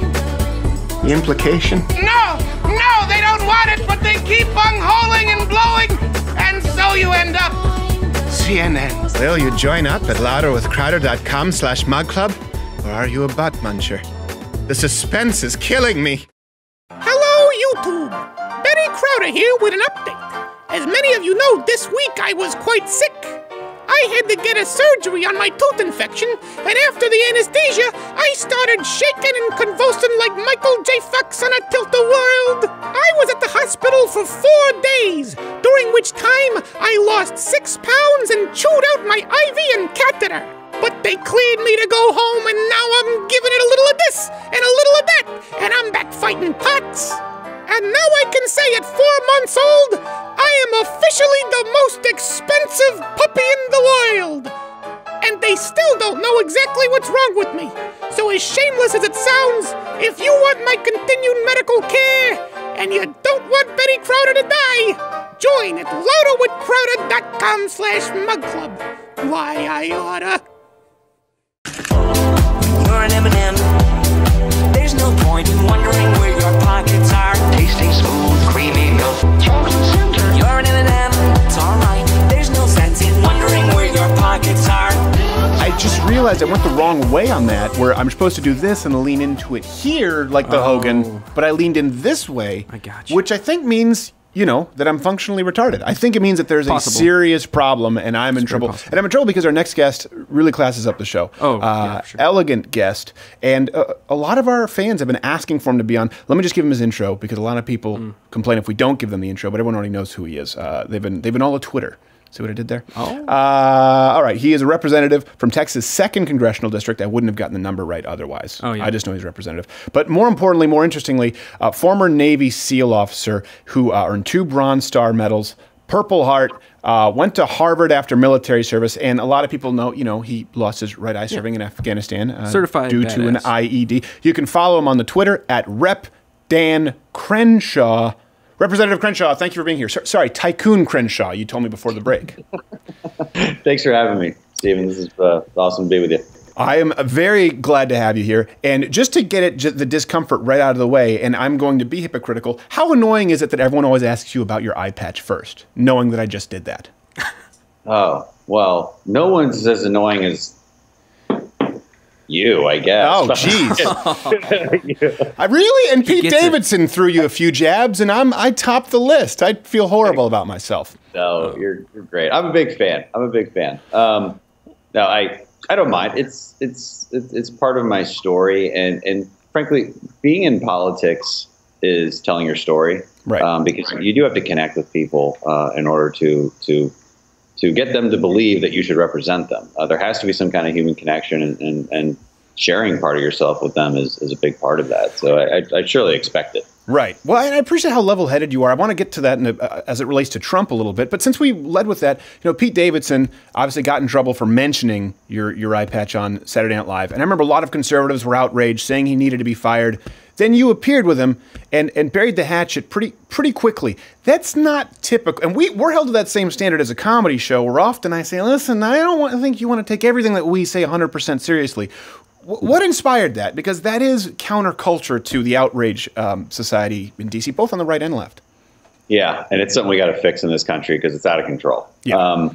H: implication?
K: No, they don't want it, but they keep bunghauling and blowing, and so you end up.
H: CNN. Will you join up at louderwithcrowder.com/mugclub? Or are you a butt muncher? The suspense is killing me.
K: Hello, YouTube. Betty Crowder here with an update. As many of you know, this week I was quite sick. I had to get a surgery on my tooth infection, and after the anesthesia, I started shaking and convulsing like Michael J. Fox on a tilt-a-whirl. I was at the hospital for 4 days, during which time I lost 6 pounds and chewed out my IV and catheter. But they cleared me to go home, and now I'm giving it a little of this and a little of that, and I'm back fighting pots. And now I can say at 4 months old, I am officially the most expensive puppy in the world. And they still don't know exactly what's wrong with me. So as shameless as it sounds, if you want my continued medical care, and you don't want Betty Crowder to die, join at louderwithcrowder.com/mugclub. Why, I oughta.
J: You're an M&M. There's no point in wondering where your pockets are. Tasting smooth, creamy milk. You're an M&M. It's alright. There's no sense in wondering where your pockets are.
A: I just realized I went the wrong way on that, where I'm supposed to do this and lean into it here like the Hogan, but I leaned in this way, which I think means, you know, that I'm functionally retarded. I think it means that there's a serious problem and I'm in trouble. And I'm in trouble because our next guest really classes up the show. Elegant guest. And a lot of our fans have been asking for him to be on. Let me just give him his intro, because a lot of people complain if we don't give them the intro, but everyone already knows who he is. They've been all at Twitter. See what I did there? All right. He is a representative from Texas' 2nd Congressional District. I wouldn't have gotten the number right otherwise. I just know he's a representative. But more importantly, more interestingly, former Navy SEAL officer who earned 2 Bronze Star medals, Purple Heart, went to Harvard after military service, and a lot of people know, you know, he lost his right eye serving in Afghanistan
L: Certified
A: due to an IED. You can follow him on the Twitter at Rep. Dan Crenshaw. Representative Crenshaw, thank you for being here. Sorry, Tycoon Crenshaw, you told me before the break.
W: Thanks for having me, Stephen. This is awesome to be with you.
A: I am very glad to have you here. And just to get the discomfort right out of the way, and I'm going to be hypocritical, how annoying is it that everyone always asks you about your eye patch first, knowing that I just did that?
W: Oh, well, no one's as annoying as you, I guess.
A: Oh, jeez. Really? And Pete Davidson threw you a few jabs, and I topped the list. I feel horrible about myself.
W: No, you're great. I'm a big fan. No, I don't mind. It's part of my story, and frankly, being in politics is telling your story, right? Because you do have to connect with people in order to get them to believe that you should represent them. There has to be some kind of human connection, and sharing part of yourself with them is a big part of that. So I surely expect it.
A: Right. Well, I appreciate how level-headed you are. I want to get to that as it relates to Trump a little bit. But since we led with that, Pete Davidson obviously got in trouble for mentioning your eye patch on Saturday Night Live. And I remember a lot of conservatives were outraged, saying he needed to be fired. Then you appeared with him and buried the hatchet pretty quickly. That's not typical. And we're held to that same standard as a comedy show, where often I say, listen, I don't think you want to take everything that we say 100% seriously. What inspired that? Because that is counterculture to the outrage society in D.C., both on the right and left.
W: Yeah, and it's something we got to fix in this country because it's out of control.
A: Yeah.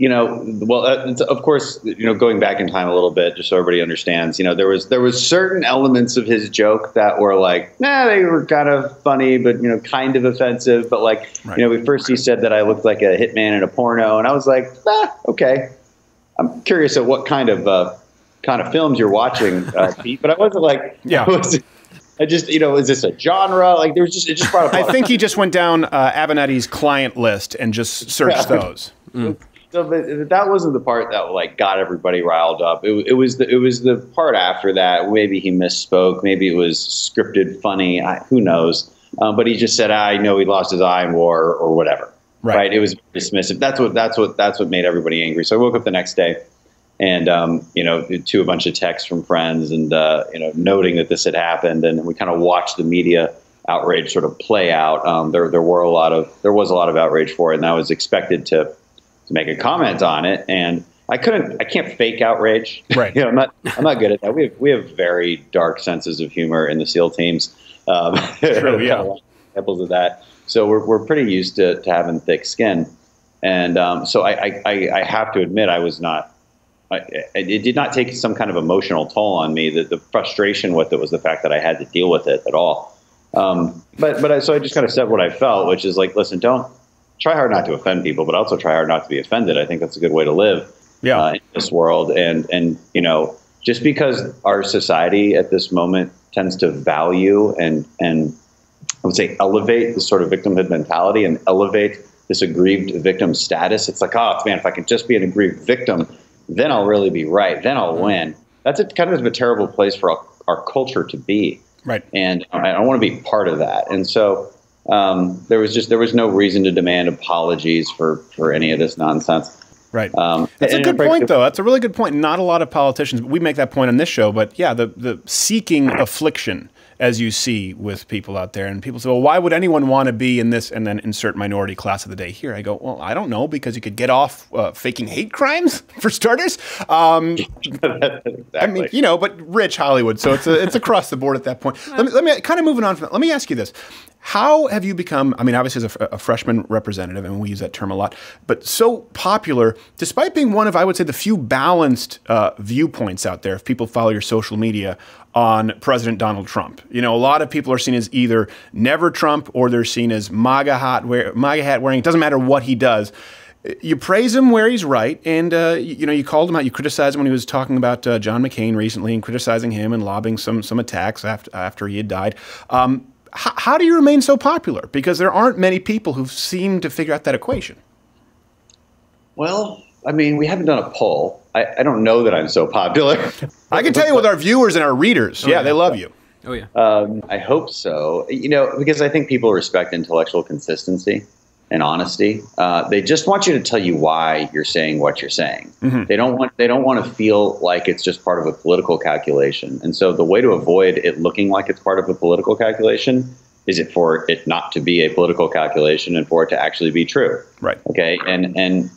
W: Of course, going back in time a little bit, just so everybody understands, there was certain elements of his joke that were like, they were kind of funny, but, kind of offensive. But first he said that I looked like a hitman in a porno, and I was like, okay. I'm curious at what kind of films you're watching, Pete, but I wasn't like, I just, is this a genre? Like, it just brought up.
A: I think he just went down Avenatti's client list and just searched those.
W: So, but that wasn't the part that got everybody riled up. It was the part after that. Maybe he misspoke. Maybe it was scripted, funny. Who knows? But he just said, "I know he lost his eye in war," or whatever. Right? It was dismissive. That's what made everybody angry. So I woke up the next day, and to a bunch of texts from friends, and noting that this had happened, and we kind of watched the media outrage sort of play out. There was a lot of outrage for it, and I was expected to make a comment on it, and I can't fake outrage.
A: Right.
W: I'm not good at that. We have very dark senses of humor in the SEAL teams.
A: True, yeah.
W: Examples of that. So we're pretty used to having thick skin, and so I have to admit I was not. It did not take some kind of emotional toll on me. The frustration with it was the fact that I had to deal with it at all. So I just kind of said what I felt, which is like, listen, don't. Try hard not to offend people, but also try hard not to be offended. I think that's a good way to live in this world. And just because our society at this moment tends to value and I would say elevate this sort of victimhood mentality and elevate this aggrieved victim status. It's like, man, if I could just be an aggrieved victim, then I'll really be right. Then I'll win. That's kind of a terrible place for our culture to be.
A: Right.
W: And I don't want to be part of that. And so there was no reason to demand apologies for any of this nonsense.
A: Right. That's a good point, though. That's a really good point. Not a lot of politicians, we make that point on this show, but yeah, the seeking affliction, as you see with people out there. And people say, well, why would anyone want to be in this? And then insert minority class of the day here. I go, well, I don't know, because you could get off faking hate crimes, for starters.
W: Exactly.
A: I mean, but rich Hollywood. So it's across the board at that point. Let me kind of moving on from that. Let me ask you this. How have you become, I mean, obviously as a freshman representative, and we use that term a lot, but so popular, despite being one of, I would say, the few balanced viewpoints out there, if people follow your social media, on President Donald Trump. A lot of people are seen as either never Trump or they're seen as MAGA hat wearing. It doesn't matter what he does. You praise him where he's right, and you called him out. You criticized him when he was talking about John McCain recently and criticizing him and lobbing some attacks after he had died. How do you remain so popular? Because there aren't many people who seem to figure out that equation.
W: Well, I mean, we haven't done a poll. I don't know that I'm so popular.
A: I can tell you with our viewers and our readers. Yeah, they love you.
L: Oh, yeah.
W: I hope so. Because I think people respect intellectual consistency and honesty. They just want you to tell you why you're saying what you're saying. Mm-hmm. They don't want to feel like it's just part of a political calculation. And so the way to avoid it looking like it's part of a political calculation is for it not to be a political calculation and for it to actually be true.
A: Right.
W: Okay. And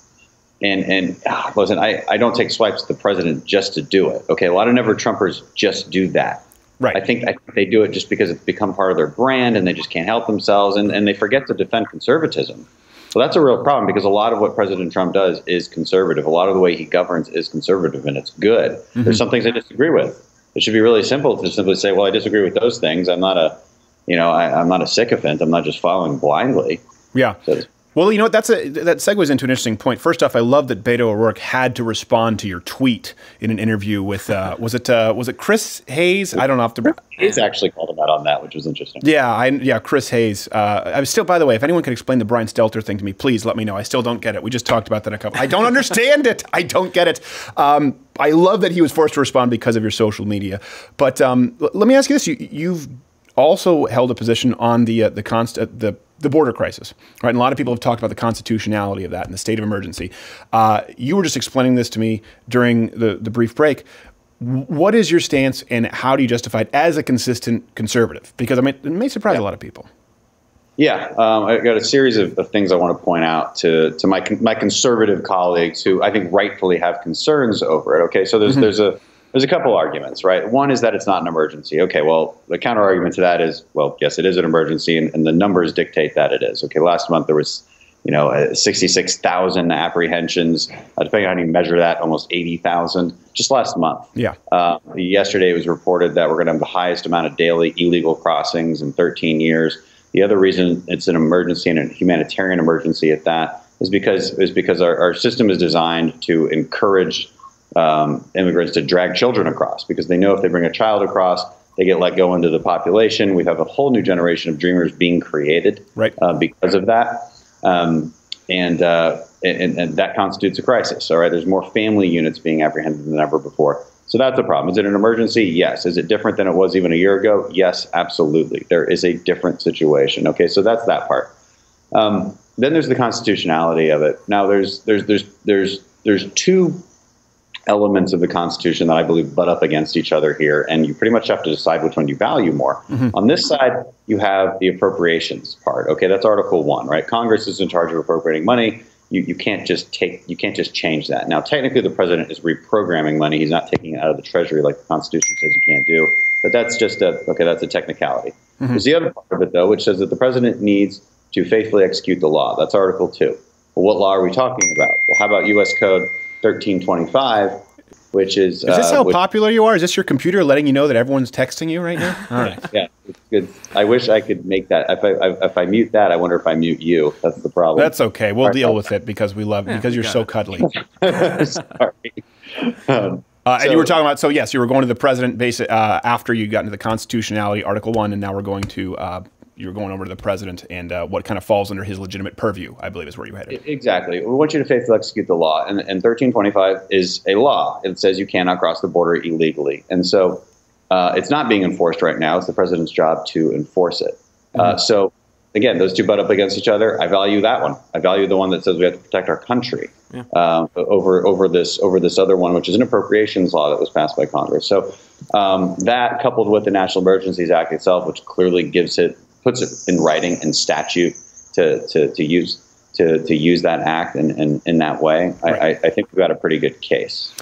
W: listen, I don't take swipes at the president just to do it. Okay. A lot of never Trumpers just do that.
A: Right.
W: I think they do it just because it's become part of their brand and they just can't help themselves, and they forget to defend conservatism. So that's a real problem, because a lot of what President Trump does is conservative. A lot of the way he governs is conservative, and it's good. Mm-hmm. There's some things I disagree with. It should be really simple to simply say, well, I disagree with those things. I'm not I'm not a sycophant. I'm not just following blindly.
A: Yeah.
W: So,
A: well, that segues into an interesting point. First off, I love that Beto O'Rourke had to respond to your tweet in an interview with was it Chris Hayes? I don't know.
W: Hayes actually called him out on that, which was interesting.
A: Yeah, Chris Hayes. I'm still, by the way, if anyone can explain the Brian Stelter thing to me, please let me know. I still don't get it. We just talked about that a couple. I don't understand it. I don't get it. I love that he was forced to respond because of your social media. But let me ask you this: you've also held a position on the border crisis, right? And a lot of people have talked about the constitutionality of that and the state of emergency. You were just explaining this to me during the brief break. What is your stance, and how do you justify it as a consistent conservative? Because, I mean, it may surprise a lot of people.
W: Yeah, I've got a series of things I want to point out to my conservative colleagues who I think rightfully have concerns over it. Okay, so there's a couple arguments, right? One is that it's not an emergency. Okay, well, the counter argument to that is, well, yes, it is an emergency, and the numbers dictate that it is. Okay, last month there was 66,000 apprehensions. Depending on how you measure that, almost 80,000 just last month.
A: Yeah.
W: Yesterday it was reported that we're going to have the highest amount of daily illegal crossings in 13 years. The other reason it's an emergency, and a humanitarian emergency at that, is because our system is designed to encourage immigrants to drag children across, because they know if they bring a child across, they get let go into the population. We have a whole new generation of dreamers being created because of that. And that constitutes a crisis. All right, there's more family units being apprehended than ever before. So that's a problem. Is it an emergency? Yes. Is it different than it was even a year ago? Yes, absolutely. There is a different situation. Okay, so that's that part. Then there's the constitutionality of it. Now there's two elements of the Constitution that I believe butt up against each other here, and you pretty much have to decide which one you value more. On this side, you have the appropriations part. Okay, that's Article 1, right? Congress is in charge of appropriating money. You can't just change that. Now, technically, the president is reprogramming money. He's not taking it out of the Treasury like the Constitution says you can't do. But that's just that's a technicality. There's the other part of it, though, which says that the president needs to faithfully execute the law. That's Article 2. Well, what law are we talking about? Well, how about U.S. Code 1325, which is...
A: Is this how popular you are? Is this your computer letting you know that everyone's texting you right now? All right.
W: Yeah, it's good. I wish I could make that. If I mute that, I wonder if I mute you. That's the problem.
A: That's okay. We'll deal with it because we love because you're so cuddly.
W: Sorry.
A: And you were talking about, so yes, you were going to the president after you got into the constitutionality, Article 1, and now we're going to... you're going over to the president and what kind of falls under his legitimate purview, I believe is where you headed.
W: Exactly. We want you to faithfully execute the law. And 1325 is a law. It says you cannot cross the border illegally. And so it's not being enforced right now. It's the president's job to enforce it. So, again, those two butt up against each other. I value that one. I value the one that says we have to protect our country over this other one, which is an appropriations law that was passed by Congress. So that, coupled with the National Emergencies Act itself, which clearly puts it in writing and statute to use that act in that way. Right. I think we've got a pretty good case.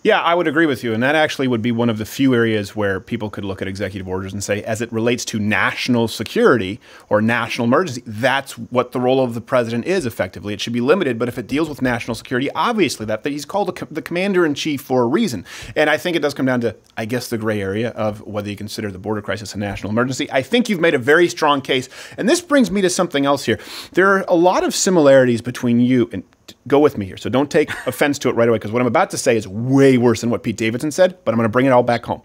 A: Yeah, I would agree with you. And that actually would be one of the few areas where people could look at executive orders and say, as it relates to national security or national emergency, that's what the role of the president is effectively. It should be limited. But if it deals with national security, obviously that he's called the commander-in-chief for a reason. And I think it does come down to, I guess, the gray area of whether you consider the border crisis a national emergency. I think you've made a very strong case. And this brings me to something else here. There are a lot of similarities between you and... Go with me here. So don't take offense to it right away, because what I'm about to say is way worse than what Pete Davidson said, but I'm going to bring it all back home.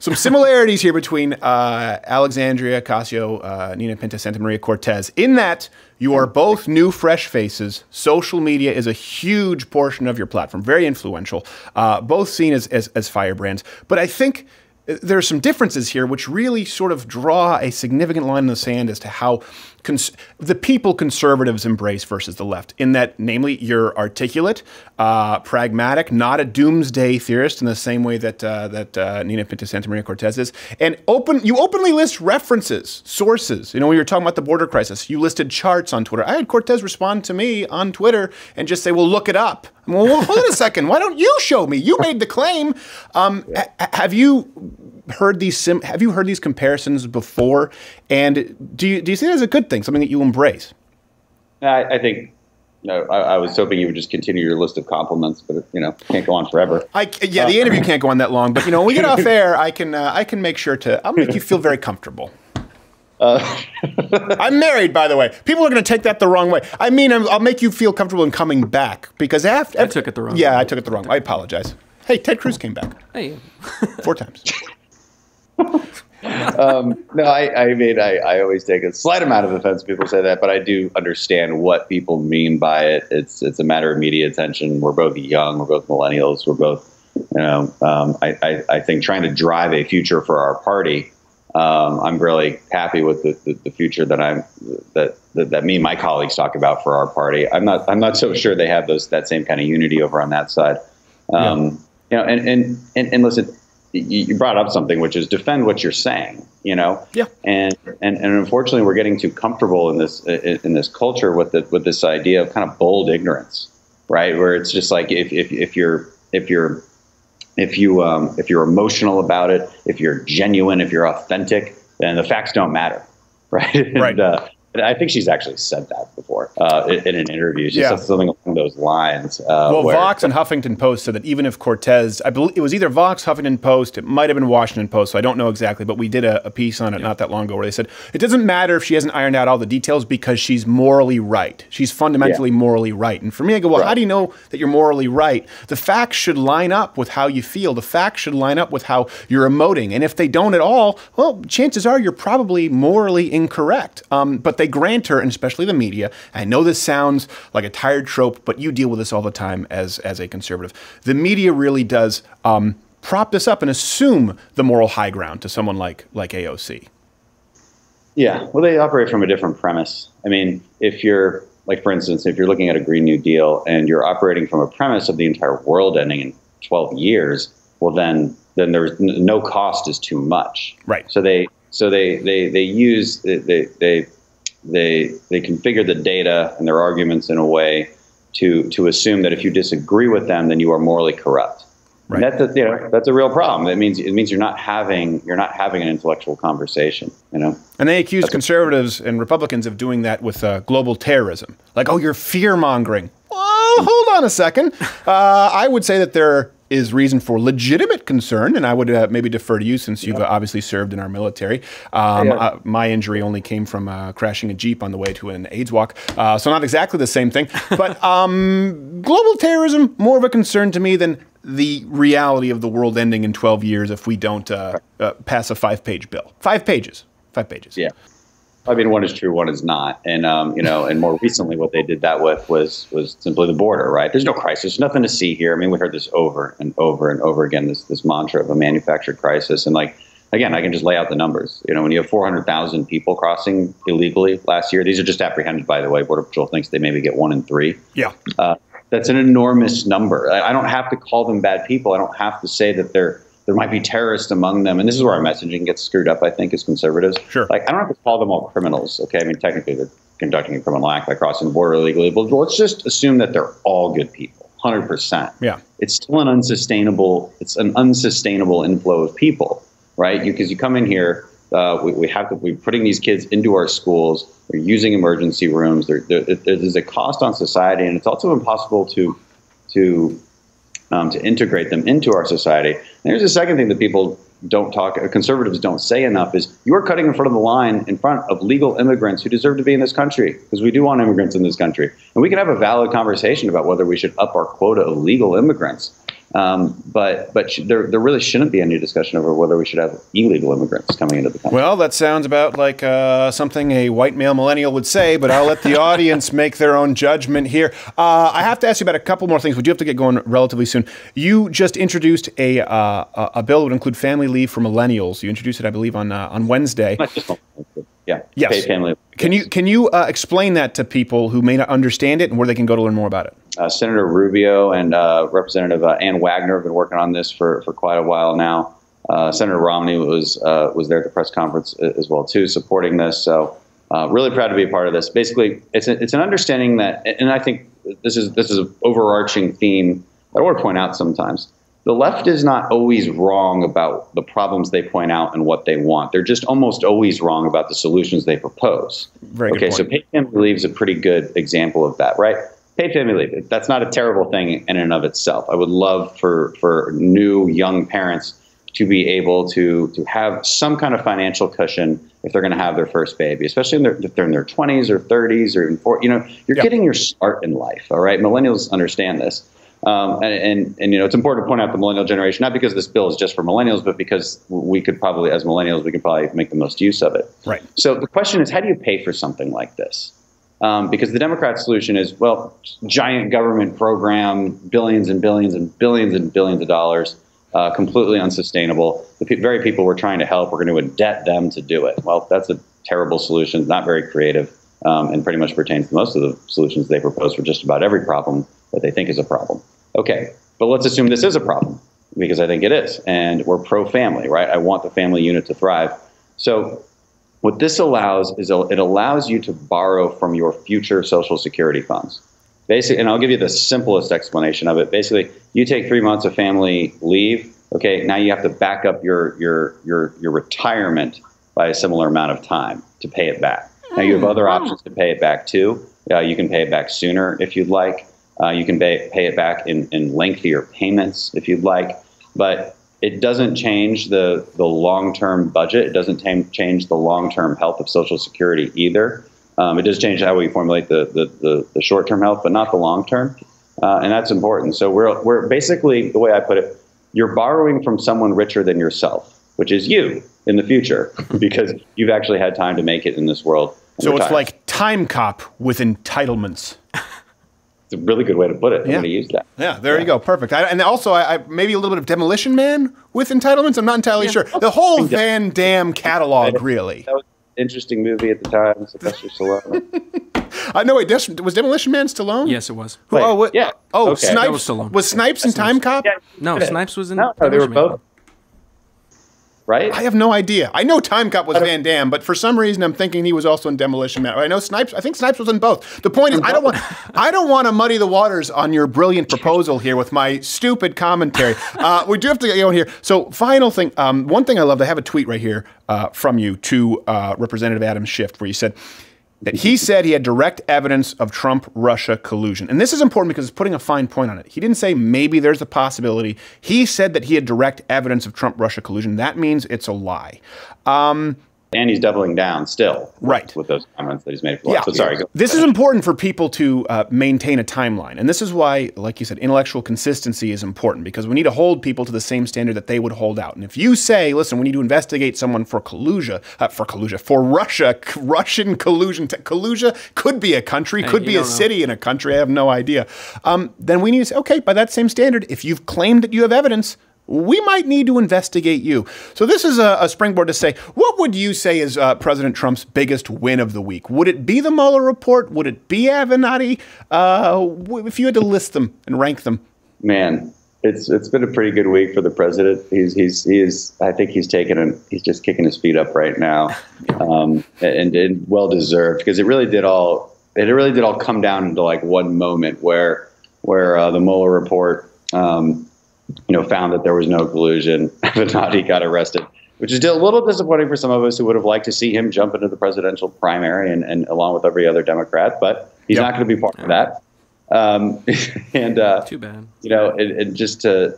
A: Some similarities here between Alexandria Ocasio, Nina Pinta Santa Maria Cortez, in that you are both new, fresh faces. Social media is a huge portion of your platform, very influential, both seen as firebrands. But I think there are some differences here which really sort of draw a significant line in the sand as to how the people conservatives embrace versus the left, in that, namely, you're articulate, pragmatic, not a doomsday theorist in the same way that Nina Pinta Santa Maria Cortez is, and you openly list references, sources. You know, when you were talking about the border crisis, you listed charts on Twitter. I had Cortez respond to me on Twitter and just say, well, look it up. Well, hold on a second. Why don't you show me? You made the claim. Have you heard these comparisons before? And do you see it as a good thing, something that you embrace?
W: I think. No, I was hoping you would just continue your list of compliments, but can't go on forever.
A: Yeah, the interview can't go on that long. But when we get off air, I can make sure I'll make you feel very comfortable. I'm married, by the way. People are going to take that the wrong way. I mean, I'll make you feel comfortable in coming back, because I
L: took it the wrong way.
A: Yeah, I took it the wrong way. I apologize. Hey, Ted Cruz came back.
L: Hey.
A: 4 times.
W: No, I always take a slight amount of offense when people say that, but I do understand what people mean by it. It's a matter of media attention. We're both young. We're both millennials. We're both, I think, trying to drive a future for our party I'm really happy with the future that me and my colleagues talk about for our party. I'm not so sure they have that same kind of unity over on that side. You know, and listen, you brought up something, which is defend what you're saying. You know, and unfortunately, we're getting too comfortable in this culture with this idea of kind of bold ignorance, right? Where it's just like if you're emotional about it, if you're genuine, if you're authentic, then the facts don't matter, right? Right. And I think she's actually said that before in an interview. She said something along those lines.
A: Well, Vox and Huffington Post said that even if Cortez, I believe it was either Vox, Huffington Post, it might have been Washington Post, so I don't know exactly, but we did a piece on it not that long ago where they said it doesn't matter if she hasn't ironed out all the details because she's morally right. She's fundamentally morally right. And for me, I go, well, how do you know that you're morally right? The facts should line up with how you feel. The facts should line up with how you're emoting. And if they don't at all, well, chances are you're probably morally incorrect. But they grant her, and especially the media, I know this sounds like a tired trope, but you deal with this all the time as a conservative. The media really does prop this up and assume the moral high ground to someone like AOC.
W: Yeah, well, they operate from a different premise. I mean, if you're, like, for instance, if you're looking at a Green New Deal and you're operating from a premise of the entire world ending in 12 years, well, then there's no cost is too much.
A: Right.
W: So they configure the data and their arguments in a way to assume that if you disagree with them, then you are morally corrupt. Right. And that's a real problem. It means you're not having an intellectual conversation. You know.
A: And they accuse conservatives and Republicans of doing that with global terrorism. Like, oh, you're fear mongering. Well, hold on a second. I would say that there is reason for legitimate concern, and I would maybe defer to you since you've obviously served in our military. My injury only came from crashing a Jeep on the way to an AIDS walk, so not exactly the same thing. But global terrorism, more of a concern to me than the reality of the world ending in 12 years if we don't pass a 5-page bill. 5 pages. 5 pages.
W: Yeah. I mean, one is true, one is not. And, and more recently what they did that with was simply the border, right? There's no crisis, nothing to see here. I mean, we heard this over and over and over again, this mantra of a manufactured crisis. And, like, again, I can just lay out the numbers. You know, when you have 400,000 people crossing illegally last year, these are just apprehended, by the way. Border Patrol thinks they maybe get 1 in 3.
A: Yeah.
W: That's an enormous number. I don't have to call them bad people. I don't have to say that there might be terrorists among them. And this is where our messaging gets screwed up, I think, as conservatives.
A: Sure.
W: Like, I don't have to call them all criminals, okay? I mean, technically, they're conducting a criminal act by crossing the border illegally. But let's just assume that they're all good people, 100%.
A: Yeah.
W: It's still an unsustainable inflow of people, right? Because you come in here, we're putting these kids into our schools. They're using emergency rooms. There's a cost on society, and it's also impossible to integrate them into our society. And here's the second thing that conservatives don't say enough is you are cutting in front of the line in front of legal immigrants who deserve to be in this country, because we do want immigrants in this country. And we can have a valid conversation about whether we should up our quota of legal immigrants. But there really shouldn't be any discussion over whether we should have illegal immigrants coming into the country.
A: Well, that sounds about like something a white male millennial would say, but I'll let the audience make their own judgment here. I have to ask you about a couple more things. We do have to get going relatively soon. You just introduced a bill that would include family leave for millennials. You introduced it, I believe, on Wednesday.
W: Yeah.
A: Yes.
W: Paid family leave.
A: Can you explain that to people who may not understand it and where they can go to learn more about it?
W: Senator Rubio and Representative Ann Wagner have been working on this for quite a while now. Senator Romney was there at the press conference as well too, supporting this. So really proud to be a part of this. Basically, it's an understanding that, and I think this is an overarching theme that I want to point out sometimes. The left is not always wrong about the problems they point out and what they want. They're just almost always wrong about the solutions they propose.
A: Very good point.
W: So paid family leave is a pretty good example of that, right? Paid family leave, that's not a terrible thing in and of itself. I would love for new young parents to be able to have some kind of financial cushion if they're going to have their first baby, especially if they're in their 20s or 30s or in 40s. You're getting your start in life, all right? Millennials understand this. And it's important to point out the millennial generation, not because this bill is just for millennials, but because we could probably, as millennials, we could probably make the most use of it.
A: Right.
W: So the question is, how do you pay for something like this? Because the Democrat solution is, well, giant government program, billions and billions and billions and billions of dollars. completely unsustainable. The very people we're trying to help, we're going to indebt them to do it. Well, that's a terrible solution, not very creative, and pretty much pertains to most of the solutions they propose for just about every problem that they think is a problem. Okay, but let's assume this is a problem, because I think it is, and we're pro-family, right? I want the family unit to thrive. So what this allows is it allows you to borrow from your future Social Security funds. Basically, and I'll give you the simplest explanation of it. Basically, you take 3 months of family leave. Okay, now you have to back up your retirement by a similar amount of time to pay it back. Now you have other options to pay it back too. You can pay it back sooner if you'd like. You can pay it back in lengthier payments if you'd like. But it doesn't change the long-term budget. It doesn't change the long-term health of Social Security either. It does change how we formulate the short-term health, but not the long-term, and that's important. So we're basically, the way I put it, you're borrowing from someone richer than yourself, which is you in the future, because you've actually had time to make it in this world.
A: So it's like Time Cop with entitlements.
W: It's a really good way to put it. I'm going to use that.
A: Yeah, there you go. Perfect. And also, I maybe a little bit of Demolition Man with entitlements. I'm not entirely sure. The whole Van Damme catalog, really.
W: That was an interesting movie at the time. Sylvester Stallone.
A: No, wait, was Demolition Man Stallone?
L: Yes, it was.
W: Yeah.
A: Oh,
W: Okay.
A: Snipes
L: That was Stallone.
A: Was Snipes in Time Cop?
W: Yeah.
L: No, Snipes was in.
W: No, they were both. Right?
A: I have no idea. I know Time Cop was Van Damme, but for some reason I'm thinking he was also in Demolition Man. I know Snipes. I think Snipes was in both. The point is, I don't want to muddy the waters on your brilliant proposal here with my stupid commentary. We do have to get going here. So, final thing. One thing I loved. I have a tweet right here from you to Representative Adam Schiff, where you said that he said he had direct evidence of Trump-Russia collusion. And this is important because it's putting a fine point on it. He didn't say maybe there's a possibility. He said that he had direct evidence of Trump-Russia collusion. That means it's a lie.
W: And he's doubling down still,
A: right,
W: with those comments that he's made. Yeah, so sorry.
A: This is important for people to maintain a timeline, and this is why, like you said, intellectual consistency is important, because we need to hold people to the same standard that they would hold out. And if you say, "Listen, we need to investigate someone for Russian collusion," Kalusia could be a country, could be a city in a country. I have no idea. Then we need to say, okay, by that same standard, if you've claimed that you have evidence, we might need to investigate you. So this is a springboard to say, what would you say is President Trump's biggest win of the week? Would it be the Mueller report? Would it be Avenatti? If you had to list them and rank them.
W: Man, it's been a pretty good week for the president. I think he's just kicking his feet up right now, and well deserved, because it really did all come down into like one moment where the Mueller report found that there was no collusion. Avenatti got arrested, which is still a little disappointing for some of us who would have liked to see him jump into the presidential primary and along with every other Democrat, but he's not going to be part of that.
L: Too bad.
W: And just to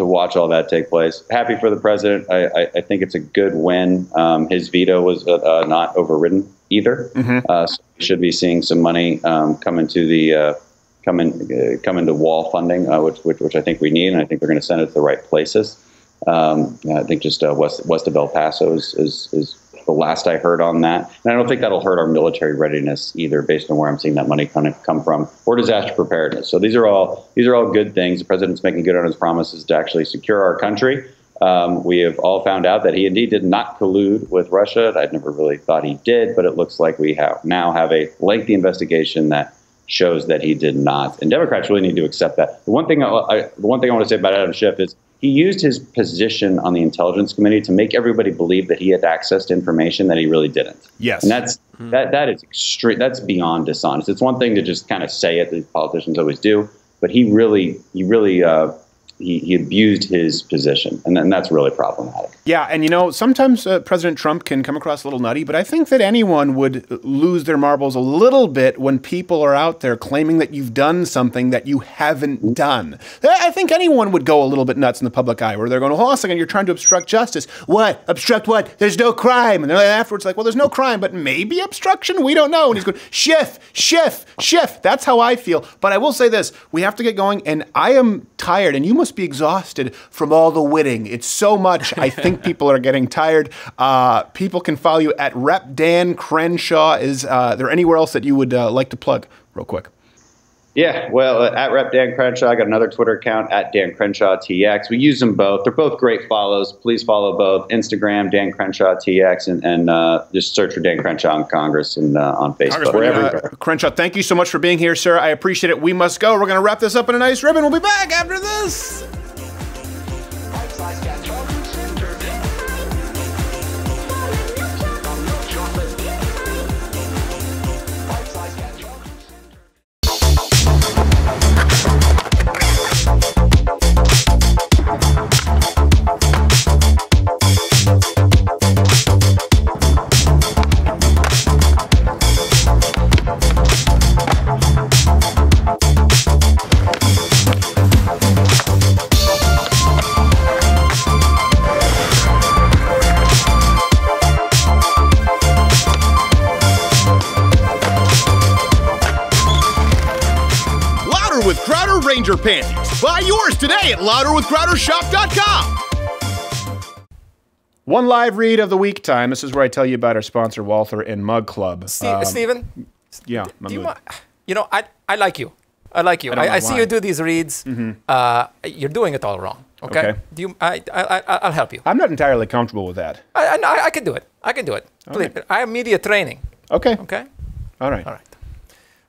W: watch all that take place. Happy for the president. I think it's a good win. His veto was not overridden either. So we should be seeing some money come into the come into wall funding, which I think we need, and I think they're going to send it to the right places. I think just west of El Paso is the last I heard on that, and I don't think that'll hurt our military readiness either, based on where I'm seeing that money come from, or disaster preparedness. So these are all good things. The president's making good on his promises to actually secure our country. We have all found out that he indeed did not collude with Russia. I'd never really thought he did, but it looks like we now have a lengthy investigation that shows that he did not, and Democrats really need to accept that. The one thing I want to say about Adam Schiff is he used his position on the Intelligence Committee to make everybody believe that he had access to information that he really didn't.
A: Yes,
W: and that is extreme. That's beyond dishonest. It's one thing to just kind of say it, as politicians always do, but he really abused his position, and that's really problematic.
A: Yeah, and sometimes President Trump can come across a little nutty, but I think that anyone would lose their marbles a little bit when people are out there claiming that you've done something that you haven't done. I think anyone would go a little bit nuts in the public eye, where they're going, hold on a second, you're trying to obstruct justice. What? Obstruct what? There's no crime. And they're afterwards like, well, there's no crime, but maybe obstruction? We don't know. And he's going, Schiff. That's how I feel. But I will say this, we have to get going, and I am tired, and you must be exhausted from all the winning. It's so much. I think people are getting tired. People can follow you at Rep Dan Crenshaw. Is there anywhere else that you would like to plug real quick?
W: Yeah, well, at Rep Dan Crenshaw, I got another Twitter account at Dan Crenshaw TX. We use them both. They're both great follows. Please follow both. Instagram, Dan Crenshaw TX, and just search for Dan Crenshaw in Congress and on Facebook. We're everywhere.
A: Crenshaw, thank you so much for being here, sir. I appreciate it. We must go. We're going to wrap this up in a nice ribbon. We'll be back after this. Ranger panties. Buy yours today at louderwithcrowdershop.com. One live read of the week time. This is where I tell you about our sponsor, Walther and Mug Club.
E: Steven?
A: Yeah.
E: I like you. I like you. I see you do these reads. You're doing it all wrong. Okay. I'll help you.
A: I'm not entirely comfortable with that.
E: I can do it. I can do it. Please. Right. I have media training.
A: Okay.
E: Okay.
A: All right.
E: All right.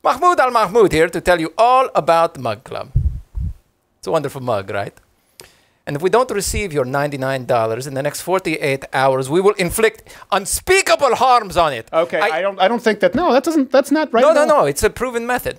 E: Mahmoud Al-Mahmoud here to tell you all about the Mug Club. It's a wonderful mug, right? And if we don't receive your $99 in the next 48 hours, we will inflict unspeakable harms on it.
A: Okay, I don't think that. No, that's not right.
E: No. It's a proven method.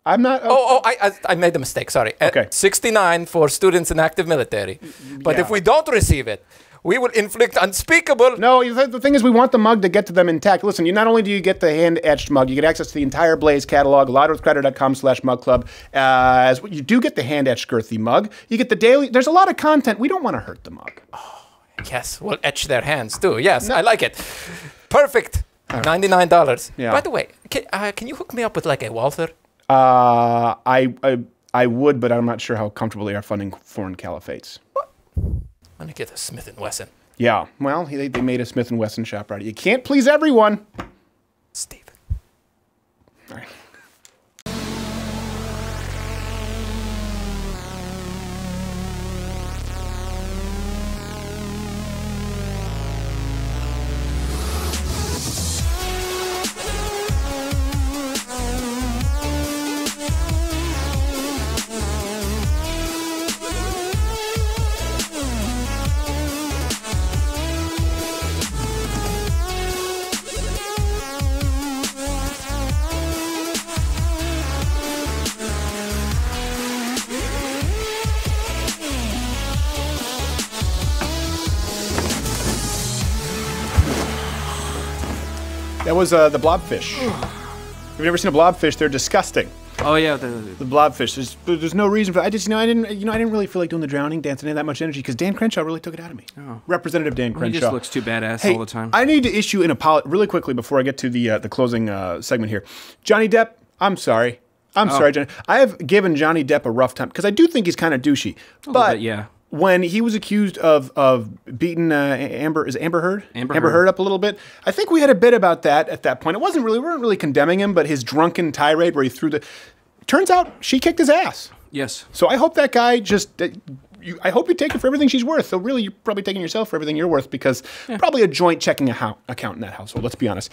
A: I'm not.
E: I made a mistake. Sorry.
A: Okay.
E: 69 for students in active military. But if we don't receive it, we will inflict unspeakable.
A: No, the thing is, we want the mug to get to them intact. Listen, not only do you get the hand-etched mug, you get access to the entire Blaze catalog, louderwithcrowder.com/mugclub. As you do get the hand-etched girthy mug. You get the daily. There's a lot of content. We don't want to hurt the mug.
E: Oh, yes, we'll etch their hands too. Yes, I like it. Perfect. $99.
A: Yeah.
E: By the way, can you hook me up with like a Walther?
A: I would, but I'm not sure how comfortable they are funding foreign caliphates.
E: What? I'm gonna get a Smith & Wesson.
A: Yeah, well, they made a Smith & Wesson shop right. You can't please everyone.
E: Steven.
A: All right. That was the blobfish. Have you ever seen a blobfish? They're disgusting.
L: Oh yeah,
A: the blobfish. There's no reason for. I didn't really feel like doing the drowning dance and that much energy because Dan Crenshaw really took it out of me.
L: Oh.
A: Representative Dan Crenshaw.
L: He just looks too badass all the time.
A: I need to issue an apology really quickly before I get to the closing segment here. Johnny Depp, I'm sorry. I'm sorry, Johnny. I have given Johnny Depp a rough time because I do think he's kind of douchey. But
L: yeah.
A: When he was accused of beating Amber Heard up a little bit, I think we had a bit about that at that point. We weren't really condemning him, but his drunken tirade where he threw the. Turns out she kicked his ass.
L: Yes.
A: So I hope that guy I hope you take her for everything she's worth. So really, you're probably taking yourself for everything you're worth because probably a joint checking account in that household. Let's be honest.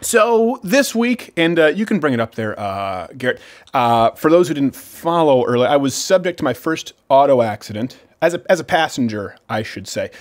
A: So this week, and you can bring it up there, Garrett. For those who didn't follow earlier, I was subject to my first auto accident as a passenger, I should say.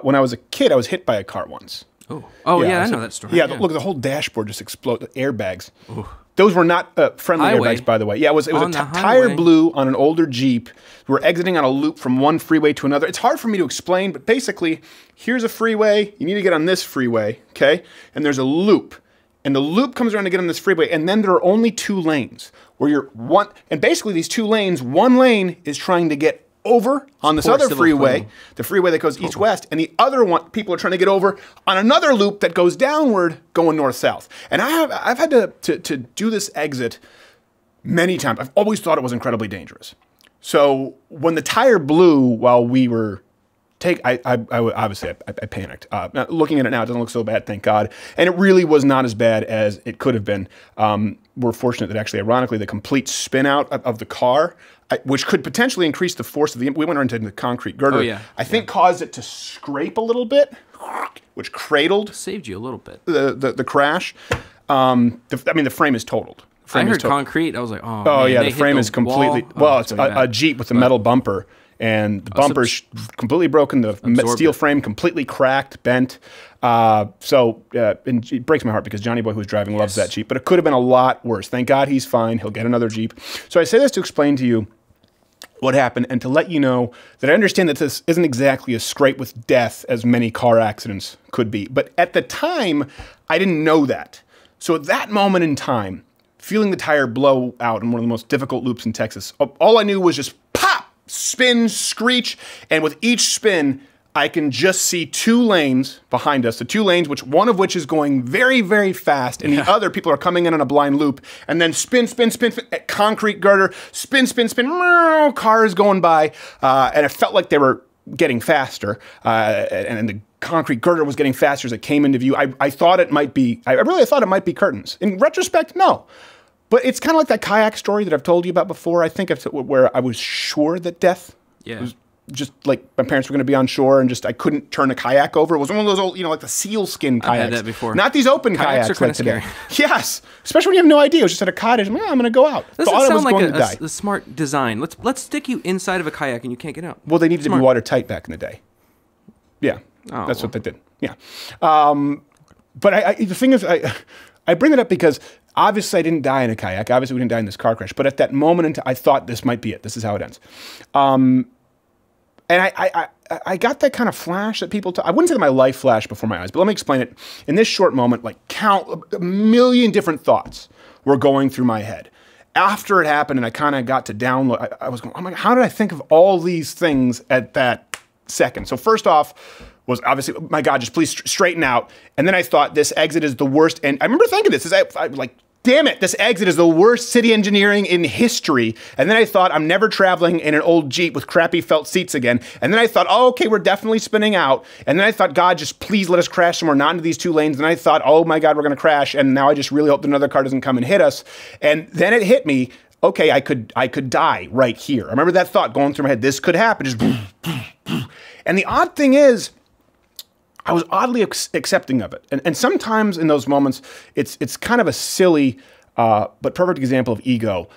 A: When I was a kid, I was hit by a car once.
L: Oh yeah, I know that story.
A: Yeah, look, the whole dashboard just exploded. Airbags. Ooh. Those were not friendly airbags, by the way. Yeah, it was a tire blew on an older Jeep. We were exiting on a loop from one freeway to another. It's hard for me to explain, but basically, here's a freeway. You need to get on this freeway, okay? And there's a loop. And the loop comes around to get on this freeway, and then there are only two lanes where and basically these two lanes, one lane is trying to get over on this other freeway, the freeway that goes east-west, and the other one, people are trying to get over on another loop that goes downward, going north-south. And I've had to do this exit many times. I've always thought it was incredibly dangerous. So when the tire blew while we were obviously I panicked. Looking at it now, it doesn't look so bad, thank God. And it really was not as bad as it could have been. We're fortunate that actually, ironically, the complete spin out of the car, which could potentially increase the force of we went into the concrete girder.
L: Oh, yeah.
A: I think caused it to scrape a little bit, which cradled.
L: Saved you a little bit.
A: The crash. I mean, the frame is totaled.
L: I heard concrete. I was like, oh,
A: man,
L: yeah,
A: the frame is completely. Well, it's a Jeep with a metal bumper. And the bumper's completely broken. The steel frame completely cracked, bent. And it breaks my heart because Johnny Boy, who was driving, loves that Jeep. But it could have been a lot worse. Thank God he's fine. He'll get another Jeep. So I say this to explain to you what happened and to let you know that I understand that this isn't exactly a scrape with death as many car accidents could be. But at the time, I didn't know that. So at that moment in time, feeling the tire blow out in one of the most difficult loops in Texas, all I knew was just pop! Spin, screech, and with each spin, I can just see 2 lanes behind us, the 2 lanes, one of which is going very, very fast, and the other people are coming in on a blind loop, and then spin, spin, spin, spin, at concrete girder, spin, spin, spin, cars going by, and it felt like they were getting faster, and the concrete girder was getting faster as it came into view. I thought it might be, I really thought it might be curtains. In retrospect, no. But it's kind of like that kayak story that I've told you about before. I think where I was sure that death was just like my parents were going to be on shore and just I couldn't turn a kayak over. It was one of those old, like the seal skin kayaks.
L: I've had that before.
A: Not these open kayaks
L: are kind of
A: today.
L: scary.
A: Yes, especially when you have no idea. It was just at a cottage. I'm going to go out.
L: Doesn't
A: Thought I was
L: sound
A: going to die.
L: like a smart design. Let's stick you inside of a kayak and you can't get out.
A: Well, they needed to be watertight back in the day. Yeah, that's what they did. Yeah, but the thing is, I bring it up because. Obviously, I didn't die in a kayak. Obviously, we didn't die in this car crash. But at that moment, I thought this might be it. This is how it ends. And I got that kind of flash that people I wouldn't say that my life flashed before my eyes, but let me explain it. In this short moment, like a million different thoughts were going through my head. After it happened and I kind of got to download, I was going, oh my God, how did I think of all these things at that second? So first off, was obviously, my God, just please straighten out. And then I thought this exit is the worst. And I remember thinking this, I like, damn it, this exit is the worst city engineering in history. And then I thought, I'm never traveling in an old Jeep with crappy felt seats again. And then I thought, oh, okay, we're definitely spinning out. And then I thought, God, just please let us crash somewhere, not into these 2 lanes. And I thought, oh my God, we're going to crash. And now I just really hope that another car doesn't come and hit us. And then it hit me, okay, I could die right here. I remember that thought going through my head, this could happen. Just and the odd thing is, I was oddly accepting of it. And sometimes in those moments, it's kind of a silly but perfect example of ego.